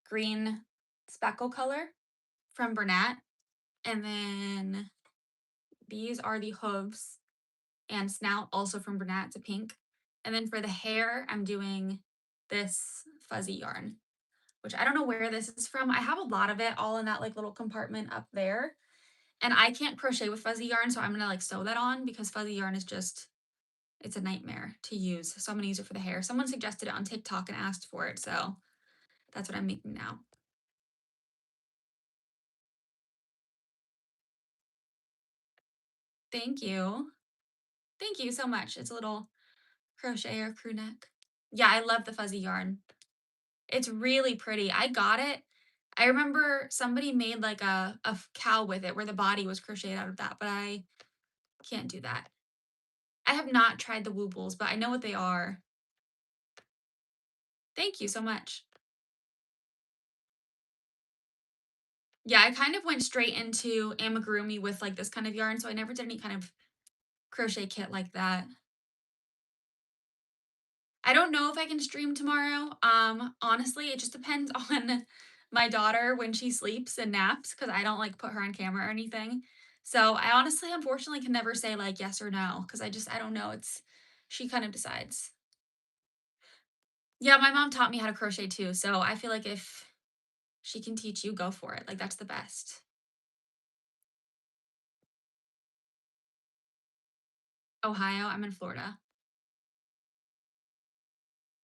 green speckle color from Bernat. And then these are the hooves and snout, also from Bernat. It's a pink. And then for the hair, I'm doing this fuzzy yarn, which I don't know where this is from. I have a lot of it all in that like little compartment up there. And I can't crochet with fuzzy yarn, so I'm gonna like sew that on because fuzzy yarn is just, it's a nightmare to use. So I'm gonna use it for the hair. Someone suggested it on TikTok and asked for it, so that's what I'm making now. Thank you. Thank you so much. It's a little crochet or crew neck. Yeah, I love the fuzzy yarn. It's really pretty. I got it. I remember somebody made like a cow with it where the body was crocheted out of that, but I can't do that. I have not tried the woobles, but I know what they are. Thank you so much. Yeah, I kind of went straight into amigurumi with like this kind of yarn, so I never did any kind of crochet kit like that. I don't know if I can stream tomorrow. Honestly, it just depends on my daughter when she sleeps and naps because I don't like put her on camera or anything. So I honestly, unfortunately, can never say like yes or no because I don't know. It's she kind of decides. Yeah, my mom taught me how to crochet too, so I feel like if she can teach you, go for it. Like that's the best. Ohio, I'm in Florida.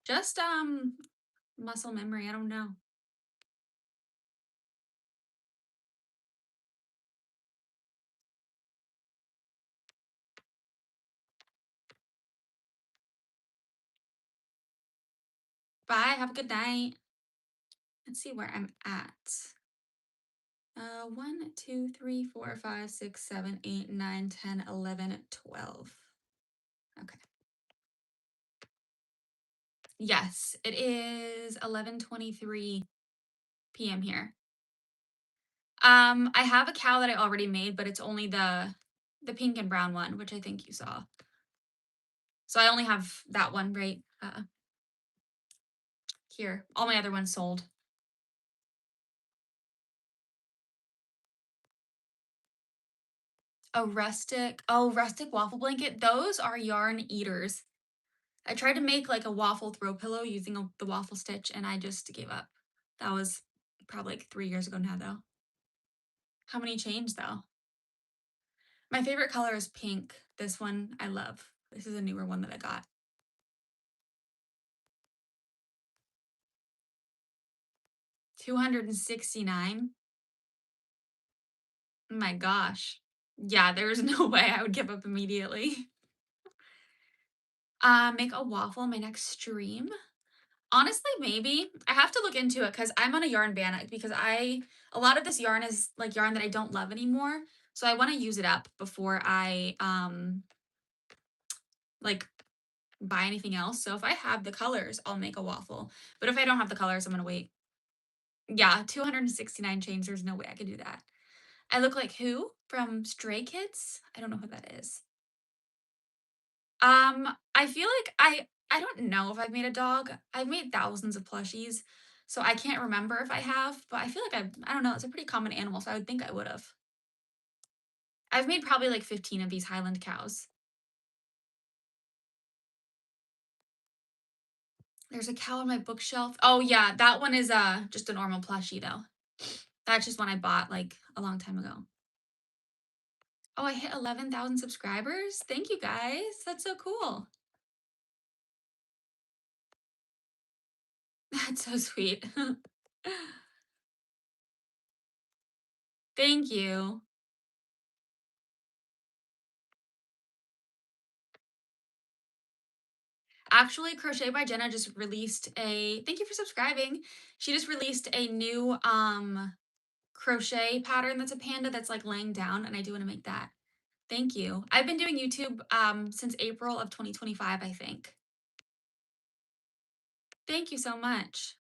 Just muscle memory. I don't know. Bye. Have a good night. Let's see where I'm at. 1, 2, 3, 4, 5, 6, 7, 8, 9, 10, 11, 12. Okay. Yes, it is 11:23 p.m. here. I have a cow that I already made, but it's only the pink and brown one, which I think you saw. So I only have that one right here. All my other ones sold. Rustic waffle blanket. Those are yarn eaters. I tried to make like a waffle throw pillow using the waffle stitch and I just gave up. That was probably like 3 years ago now though. How many chains though? My favorite color is pink. This one I love. This is a newer one that I got. 269. My gosh. Yeah, there's no way I would give up immediately. Make a waffle in my next stream. Honestly, maybe. I have to look into it because I'm on a yarn ban because a lot of this yarn is like yarn that I don't love anymore. So I want to use it up before I like buy anything else. So if I have the colors, I'll make a waffle. But if I don't have the colors, I'm gonna wait. Yeah, 269 chains. There's no way I could do that. I look like who? From Stray Kids? I don't know who that is. I feel like I don't know if I've made a dog. I've made thousands of plushies, so I can't remember if I have, but I feel like I don't know, it's a pretty common animal, so I would think I would have. I've made probably like 15 of these Highland cows. There's a cow on my bookshelf. Oh yeah, that one is just a normal plushie though. That's just one I bought like a long time ago. Oh, I hit 11,000 subscribers. Thank you guys. That's so cool. That's so sweet. Thank you. Actually, Crochet by Jenna just released a thank you for subscribing. She just released a new crochet pattern that's a panda that's like laying down and I do want to make that. Thank you. I've been doing YouTube since April of 2025, I think. Thank you so much.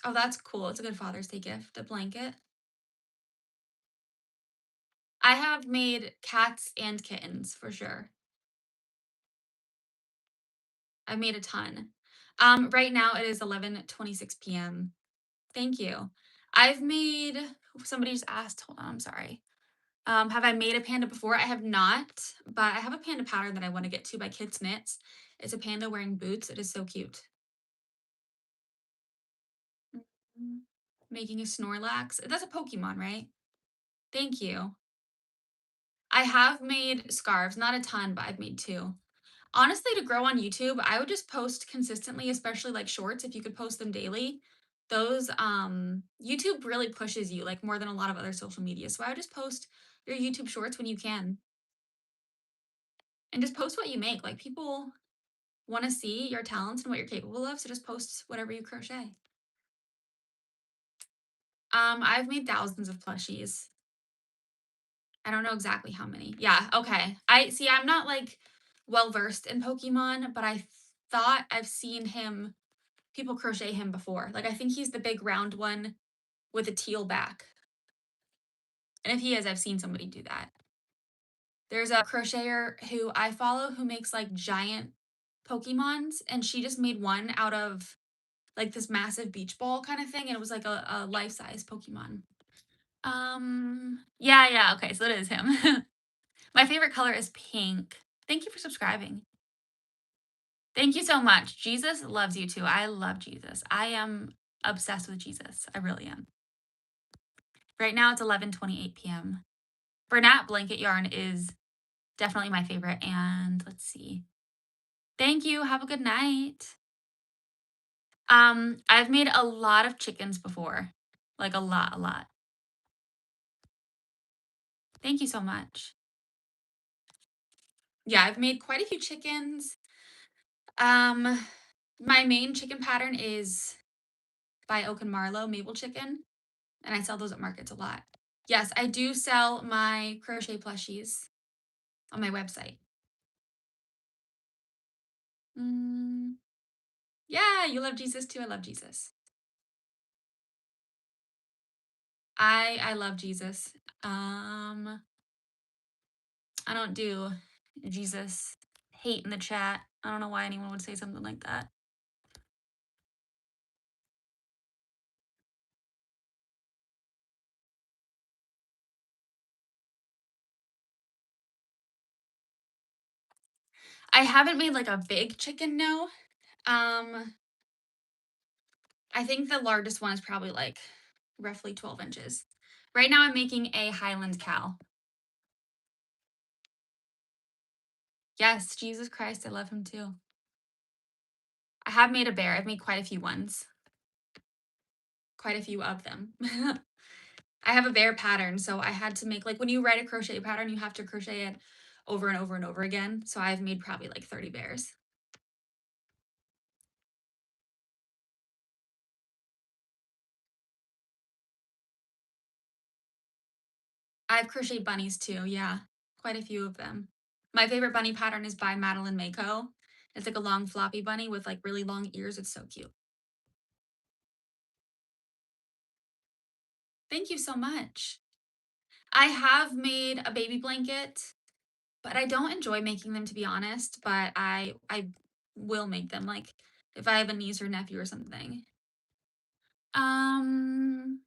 Oh, that's cool. It's a good Father's Day gift, a blanket. I have made cats and kittens for sure. I've made a ton. Right now it is 11:26 PM. Thank you. I've made somebody just asked, hold on, I'm sorry. Have I made a panda before? I have not, but I have a panda pattern that I want to get to by Kids Knits. It's a panda wearing boots. It is so cute. Mhm. Making a Snorlax. That's a Pokemon, right? Thank you. I have made scarves, not a ton, but I've made two. Honestly, to grow on YouTube, I would just post consistently, especially like shorts, if you could post them daily. Those YouTube really pushes you like more than a lot of other social media. So I would just post your YouTube shorts when you can and just post what you make. Like people want to see your talents and what you're capable of, so just post whatever you crochet. I've made thousands of plushies. I don't know exactly how many. Yeah, okay. I see I'm not like well versed in Pokemon, but I thought I've seen him people crochet him before. Like I think he's the big round one with a teal back. And if he is, I've seen somebody do that. There's a crocheter who I follow who makes like giant Pokemons, and she just made one out of like this massive beach ball kind of thing, and it was like a life-size Pokemon. Yeah, yeah, okay, so it is him. My favorite color is pink. Thank you for subscribing. Thank you so much. Jesus loves you too. I love Jesus. I am obsessed with Jesus. I really am. Right now it's 11:28 p.m. Bernat blanket yarn is definitely my favorite. And let's see. Thank you. Have a good night. I've made a lot of chickens before. Like a lot, a lot. Thank you so much. Yeah, I've made quite a few chickens. Um, my main chicken pattern is by Oak and Marlow Maple Chicken, and I sell those at markets a lot. Yes, I do sell my crochet plushies on my website. Mm, yeah, you love Jesus too. I love Jesus. I love Jesus. Um, I don't do Jesus hate in the chat. I don't know why anyone would say something like that. I haven't made like a big chicken, no. Um, I think the largest one is probably like roughly 12 inches. Right now I'm making a highland cow. Yes, Jesus Christ, I love him too. I have made a bear. I've made quite a few ones. Quite a few of them. I have a bear pattern, so I had to make like when you write a crochet pattern, you have to crochet it over and over and over again. So I've made probably like 30 bears. I've crocheted bunnies too, yeah. Quite a few of them. My favorite bunny pattern is by Madeline Mako. It's like a long floppy bunny with like really long ears. It's so cute. Thank you so much. I have made a baby blanket, but I don't enjoy making them to be honest, but I will make them like if I have a niece or nephew or something. Um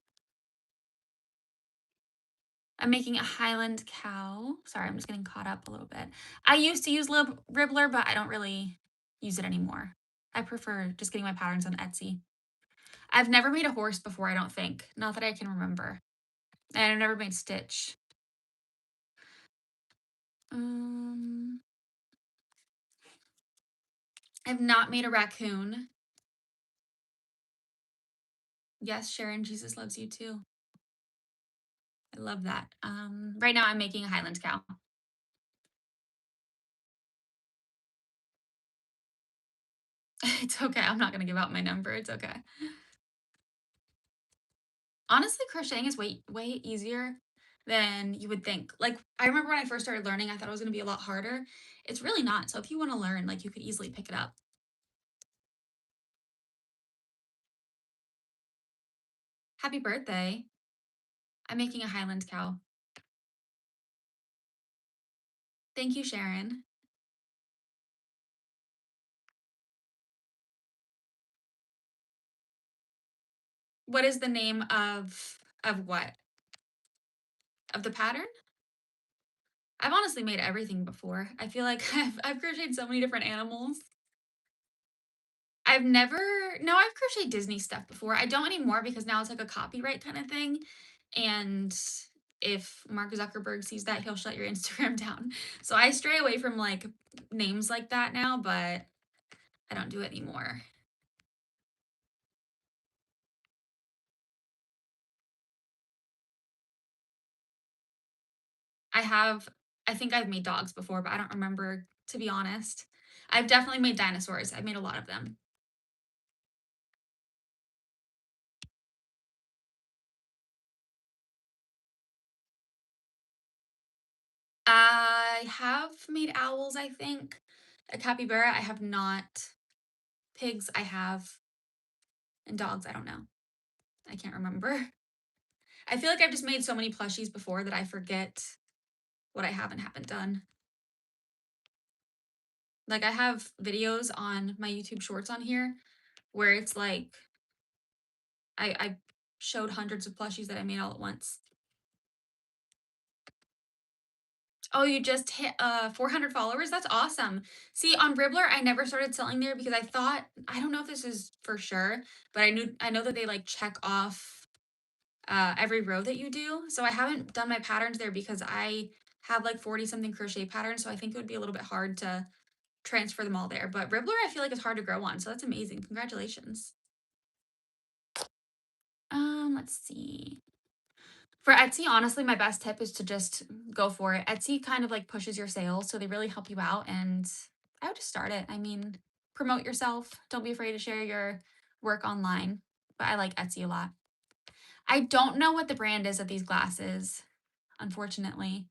I'm making a highland cow. Sorry, I'm just getting caught up a little bit. I used to use Ribbler, but I don't really use it anymore. I prefer just getting my patterns on Etsy. I've never made a horse before, I don't think. Not that I can remember. And I've never made Stitch. Um, I've not made a raccoon. Yes, Sharon, Jesus loves you too. I love that. Right now I'm making a Highland cow. It's okay. I'm not gonna give out my number. It's okay. Honestly, crocheting is way easier than you would think. Like I remember when I first started learning, I thought it was gonna be a lot harder. It's really not. So if you want to learn, like you could easily pick it up. Happy birthday. I'm making a Highland cow. Thank you, Sharon. What is the name of what? Of the pattern? I've honestly made everything before. I feel like I've crocheted so many different animals. I've never no, I've crocheted Disney stuff before. I don't anymore because now it's like a copyright kind of thing. And if Mark Zuckerberg sees that, he'll shut your Instagram down. So I stray away from like names like that now, but I don't do it anymore. I have I think I've made dogs before, but I don't remember to be honest. I've definitely made dinosaurs. I've made a lot of them. I have made owls, I think. A capybara, I have not. Pigs, I have. And dogs, I don't know. I can't remember. I feel like I've just made so many plushies before that I forget what I have and haven't done. Like I have videos on my YouTube shorts on here where it's like I showed hundreds of plushies that I made all at once. Oh, you just hit 400 followers? That's awesome. See, on Ribbler, I never started selling there because I thought, I don't know if this is for sure, but I know that they like check off every row that you do. So I haven't done my patterns there because I have like 40 something crochet patterns. So I think it would be a little bit hard to transfer them all there. But Ribbler, I feel like it's hard to grow on. So that's amazing. Congratulations. Let's see. For Etsy, honestly, my best tip is to just go for it. Etsy kind of like pushes your sales, so they really help you out. And I would just start it. I mean, promote yourself. Don't be afraid to share your work online. But I like Etsy a lot. I don't know what the brand is of these glasses, unfortunately.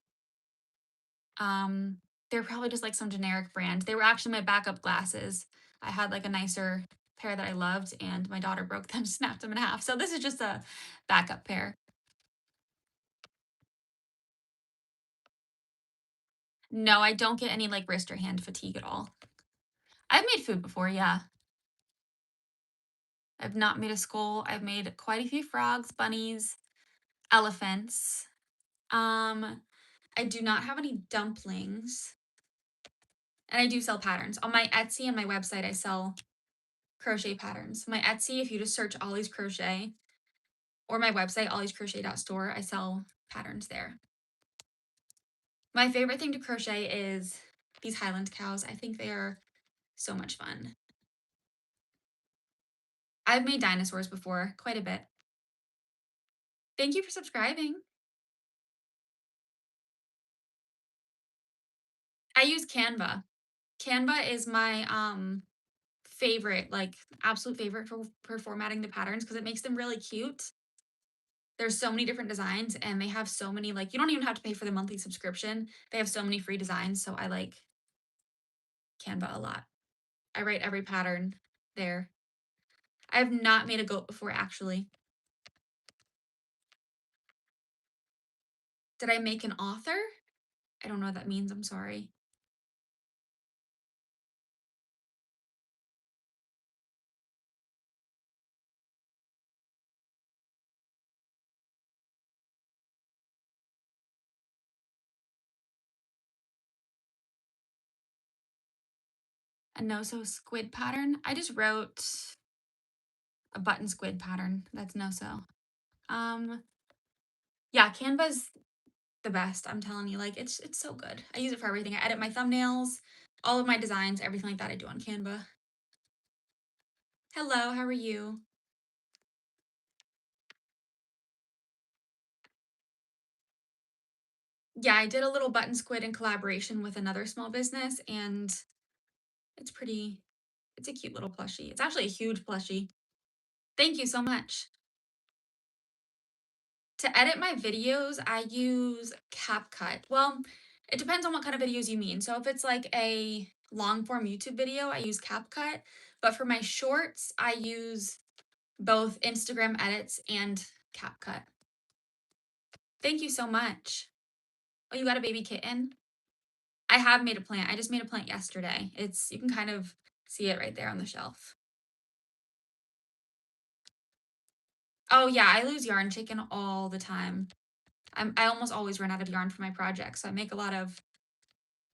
Um, they're probably just like some generic brand. They were actually my backup glasses. I had like a nicer pair that I loved, and my daughter broke them, snapped them in half. So this is just a backup pair. No, I don't get any like wrist or hand fatigue at all. I've made food before, yeah. I've not made a skull. I've made quite a few frogs, bunnies, elephants. Um, I do not have any dumplings. And I do sell patterns. On my Etsy and my website, I sell crochet patterns. My Etsy, if you just search Ollie's Crochet, or my website, olliescrochet.store, I sell patterns there. My favorite thing to crochet is these highland cows. I think they are so much fun. I've made dinosaurs before, quite a bit. Thank you for subscribing. I use Canva. Canva is my favorite, like absolute favorite for formatting the patterns because it makes them really cute. There's so many different designs and they have so many like you don't even have to pay for the monthly subscription. They have so many free designs, so I like Canva a lot. I write every pattern there. I have not made a goat before actually. Did I make an author? I don't know what that means. I'm sorry. A no-so squid pattern. I just wrote a button squid pattern. That's no-so. Yeah, Canva's the best. I'm telling you, like it's so good. I use it for everything. I edit my thumbnails, all of my designs, everything like that I do on Canva. Hello, how are you? Yeah, I did a little button squid in collaboration with another small business, and it's pretty. It's a cute little plushie. It's actually a huge plushie. Thank you so much. To edit my videos, I use CapCut. Well, it depends on what kind of videos you mean. So if it's like a long form YouTube video, I use CapCut. But for my shorts, I use both Instagram edits and CapCut. Thank you so much. Oh, you got a baby kitten? I have made a plant. I just made a plant yesterday. It's you can kind of see it right there on the shelf. Oh, yeah, I lose yarn chicken all the time. I almost always run out of yarn for my projects, so I make a lot of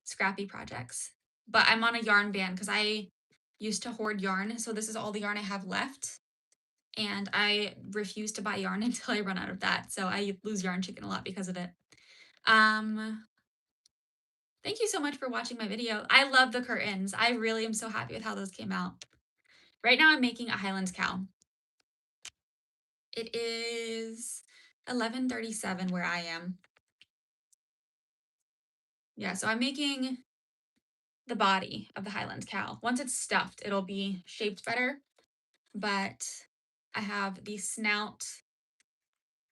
scrappy projects. But I'm on a yarn ban because I used to hoard yarn, so this is all the yarn I have left, and I refuse to buy yarn until I run out of that, so I lose yarn chicken a lot because of it. Um, Thank you so much for watching my video. I love the curtains. I really am so happy with how those came out. Right now I'm making a Highland cow. It is 11:37 where I am. Yeah, so I'm making the body of the Highland cow. Once it's stuffed, it'll be shaped better, but I have the snout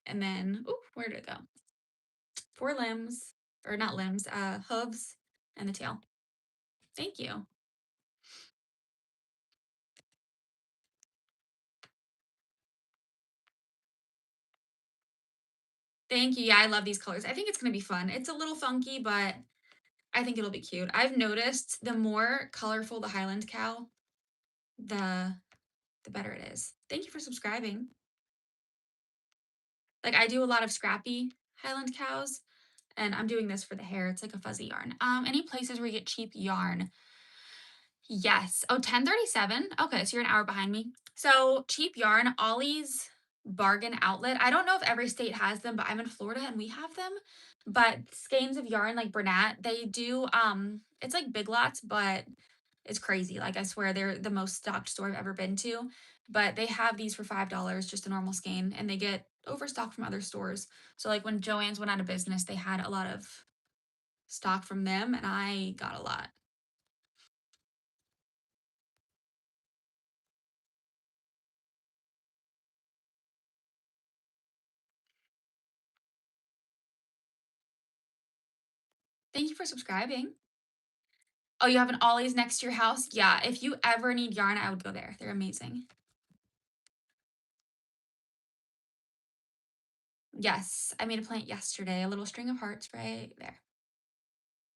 and then, ooh, where did it go? 4 limbs, or not limbs, hooves and the tail. Thank you. Thank you. Yeah, I love these colors. I think it's gonna be fun. It's a little funky, but I think it'll be cute. I've noticed the more colorful the Highland cow, the the better it is. Thank you for subscribing. Like I do a lot of scrappy Highland cows, and I'm doing this for the hair. It's like a fuzzy yarn. Any places where you get cheap yarn? Yes. Oh, 10:37. Okay, so you're an hour behind me. So cheap yarn, Ollie's Bargain Outlet. I don't know if every state has them, but I'm in Florida and we have them. But skeins of yarn like Bernat, they do it's like Big Lots, but it's crazy. Like I swear they're the most stocked store I've ever been to. But they have these for $5, just a normal skein, and they get overstock from other stores. So like when Joann's went out of business, they had a lot of stock from them and I got a lot. Thank you for subscribing. Oh, you have an Ollie's next to your house? Yeah, if you ever need yarn, I would go there. They're amazing. Yes, I made a plant yesterday, a little string of hearts right there.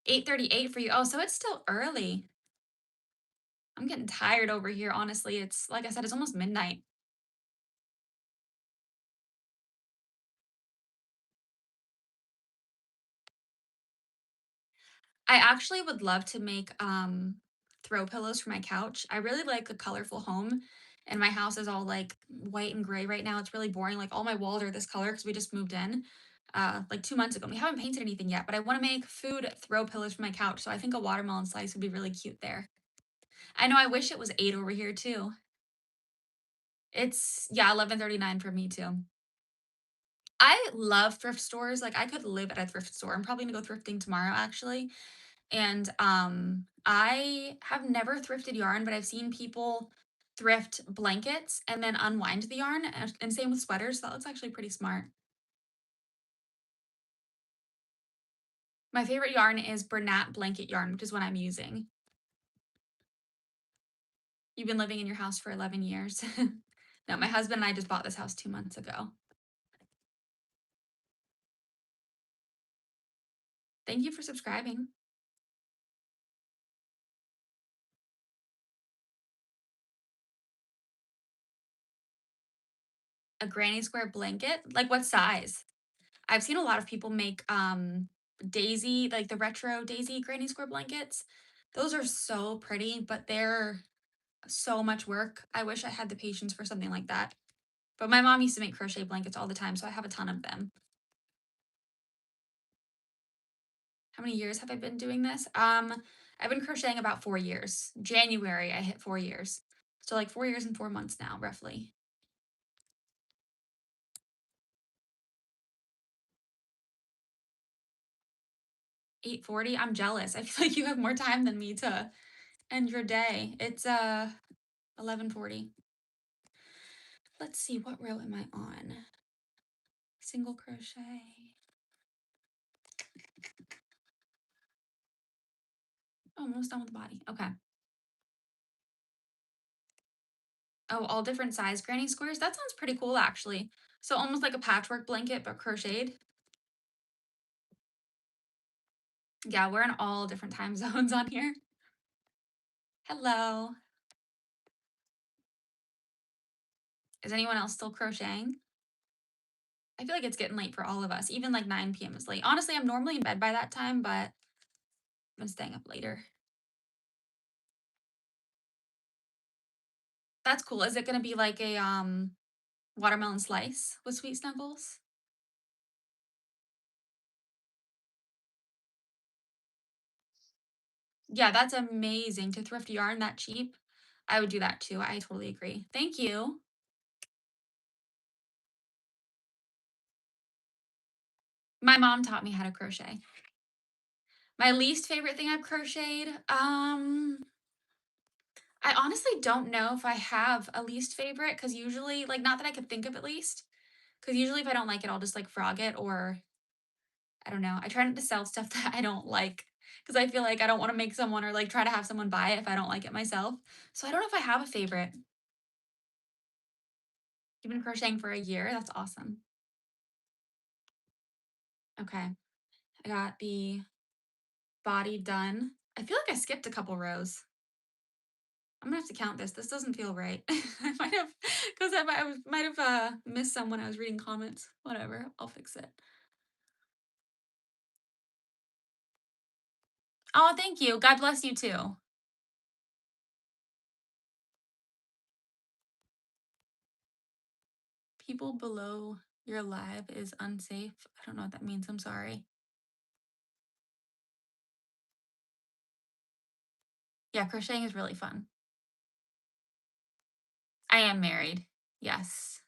8:38 for you. Oh, so it's still early. I'm getting tired over here, honestly. It's like I said, it's almost midnight. I actually would love to make throw pillows for my couch. I really like a colorful home, and my house is all like white and gray right now. It's really boring. Like all my walls are this color because we just moved in like 2 months ago. We haven't painted anything yet, but I want to make food throw pillows for my couch. So I think a watermelon slice would be really cute there. I know I wish it was 8 over here too. It's yeah, 11:39 for me too. I love thrift stores. Like I could live at a thrift store. I'm probably gonna go thrifting tomorrow actually. And I have never thrifted yarn, but I've seen people thrift blankets and then unwind the yarn, and same with sweaters. So that looks actually pretty smart. My favorite yarn is Bernat blanket yarn, which is what I'm using. You've been living in your house for 11 years. No, my husband and I just bought this house 2 months ago. Thank you for subscribing. A granny square blanket? Like what size? I've seen a lot of people make daisy, like the retro daisy granny square blankets. Those are so pretty, but they're so much work. I wish I had the patience for something like that. But my mom used to make crochet blankets all the time, so I have a ton of them. How many years have I been doing this? I've been crocheting about 4 years. January, I hit 4 years. So like 4 years and 4 months now, roughly. 8:40. I'm jealous. I feel like you have more time than me to end your day. It's 11:40. Let's see, what row am I on? Single crochet. Oh, almost done with the body. Okay. Oh, all different size granny squares? That sounds pretty cool, actually. So almost like a patchwork blanket, but crocheted. Yeah, we're in all different time zones on here. Hello. Is anyone else still crocheting? I feel like it's getting late for all of us. Even like 9 p.m. is late. Honestly, I'm normally in bed by that time, but I've been staying up later. That's cool. Is it gonna be like a watermelon slice with sweet snuggles? Yeah, that's amazing. To thrift yarn that cheap. I would do that too. I totally agree. Thank you. My mom taught me how to crochet. My least favorite thing I've crocheted, I honestly don't know if I have a least favorite because usually, like, not that I could think of at least, because usually if I don't like it, I'll just like frog it or I don't know. I try not to sell stuff that I don't like because I feel like I don't want to make someone or like try to have someone buy it if I don't like it myself. So I don't know if I have a favorite. You've been crocheting for a year. That's awesome. Okay. I got the body done. I feel like I skipped a couple rows. I'm gonna have to count this. This doesn't feel right. I might have, because might have missed some when I was reading comments. Whatever, I'll fix it. Oh, thank you. God bless you too. People below your live is unsafe. I don't know what that means. I'm sorry. Yeah, crocheting is really fun. I am married. Yes,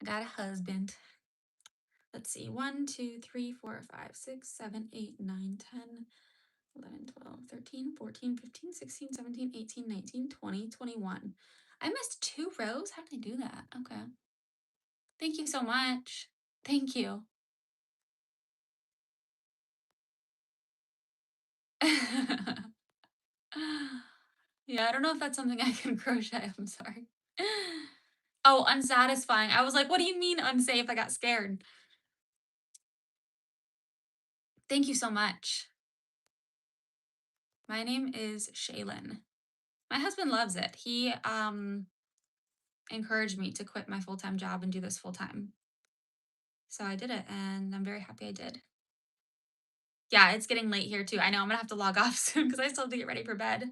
I got a husband. Let's see. 1, 2, 3, 4, 5, 6, 7, 8, 9, 10, 11, 12, 13, 14, 15, 16, 17, 18, 19, 20, 21. I missed 2 rows? How did I do that? Okay. Thank you so much. Thank you. Yeah, I don't know if that's something I can crochet. I'm sorry. Oh, unsatisfying. I was like, what do you mean unsafe? I got scared. Thank you so much. My name is Shaylin. My husband loves it. He encouraged me to quit my full-time job and do this full time. So I did it and I'm very happy I did. Yeah, it's getting late here too. I know I'm gonna have to log off soon because I still have to get ready for bed.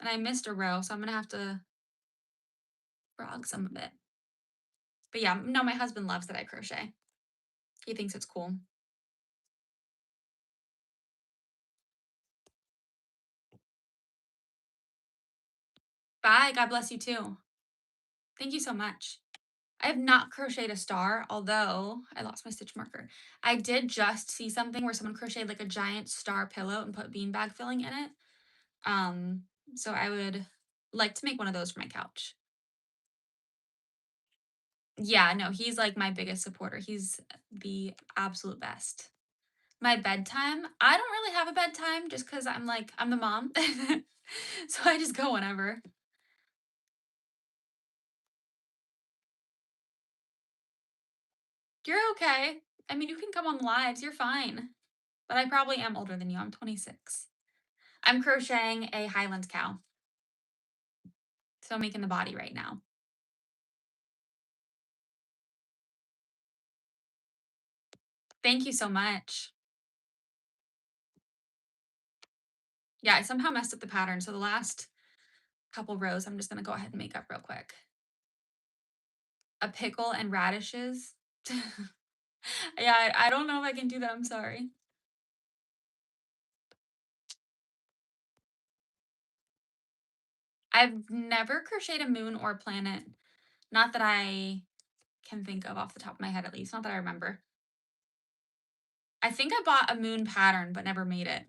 And I missed a row, so I'm gonna have to frog some of it. But yeah, no, my husband loves that I crochet. He thinks it's cool. Bye. God bless you too. Thank you so much. I have not crocheted a star, although I lost my stitch marker. I did just see something where someone crocheted like a giant star pillow and put beanbag filling in it. Um, so I would like to make one of those for my couch. Yeah, no, he's like my biggest supporter. He's the absolute best. My bedtime, I don't really have a bedtime just because I'm like, I'm the mom. So I just go whenever. You're okay. I mean, you can come on the lives. You're fine. But I probably am older than you. I'm 26. I'm crocheting a highland cow. So I'm making the body right now. Thank you so much. Yeah, I somehow messed up the pattern. So the last couple rows, I'm just going to go ahead and make up real quick. A pickle and radishes. Yeah, I don't know if I can do that. I'm sorry. I've never crocheted a moon or a planet. Not that I can think of off the top of my head, at least. Not that I remember. I think I bought a moon pattern, but never made it,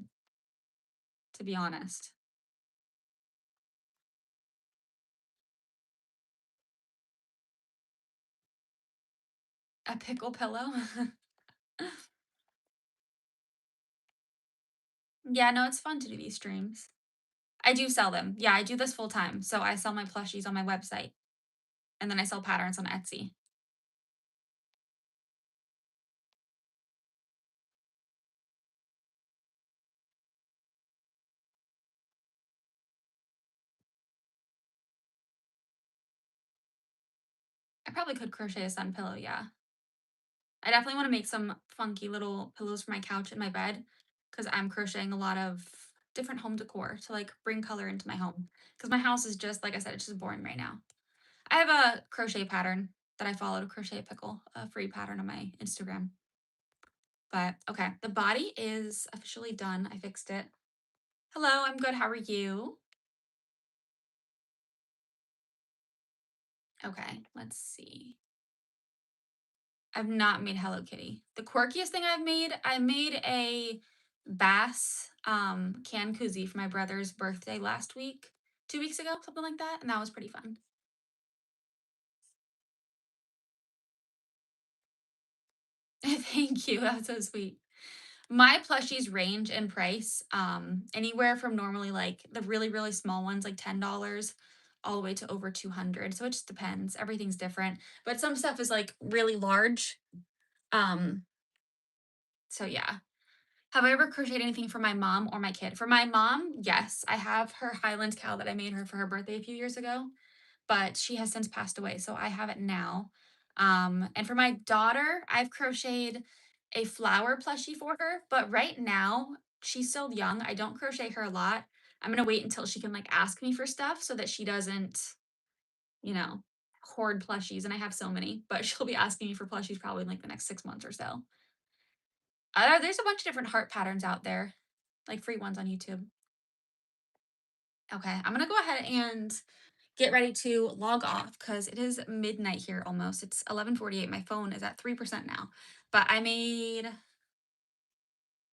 to be honest. A pickle pillow? Yeah, no, it's fun to do these streams. I do sell them. Yeah, I do this full time. So I sell my plushies on my website and then I sell patterns on Etsy. I probably could crochet a sun pillow, yeah. I definitely wanna make some funky little pillows for my couch and my bed because 'cause I'm crocheting a lot of different home decor to, like, bring color into my home. Because my house is just like I said, it's just boring right now. I have a crochet pattern that I followed, a crochet pickle, a free pattern on my Instagram. But, okay, the body is officially done, I fixed it. Hello, I'm good, how are you? Okay, let's see. I've not made Hello Kitty. The quirkiest thing I made a bass, can koozie for my brother's birthday last week, 2 weeks ago, something like that, and that was pretty fun. Thank you, that's so sweet. My plushies range in price, anywhere from normally, like, the really, really small ones, like $10 all the way to over 200, so it just depends, everything's different, but some stuff is, like, really large, um, so yeah. Have I ever crocheted anything for my mom or my kid? For my mom, yes. I have her Highland cowl that I made her for her birthday a few years ago, but she has since passed away, so I have it now. And for my daughter, I've crocheted a flower plushie for her, but right now, she's still young. I don't crochet her a lot. I'm gonna wait until she can like ask me for stuff so that she doesn't, you know, hoard plushies. And I have so many, but she'll be asking me for plushies probably in like the next 6 months or so. There's a bunch of different heart patterns out there, like free ones on YouTube. Okay, I'm gonna go ahead and get ready to log off because it is midnight here almost. It's 11:48. My phone is at 3% now. But I made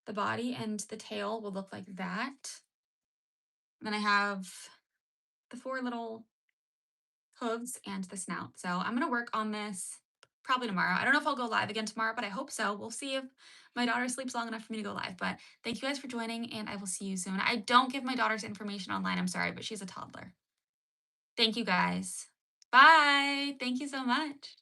the body and the tail will look like that. And then I have the four little hooves and the snout. So I'm gonna work on this probably tomorrow. I don't know if I'll go live again tomorrow, but I hope so. We'll see if my daughter sleeps long enough for me to go live. But thank you guys for joining, and I will see you soon. I don't give my daughter's information online. I'm sorry, but she's a toddler. Thank you guys. Bye. Thank you so much.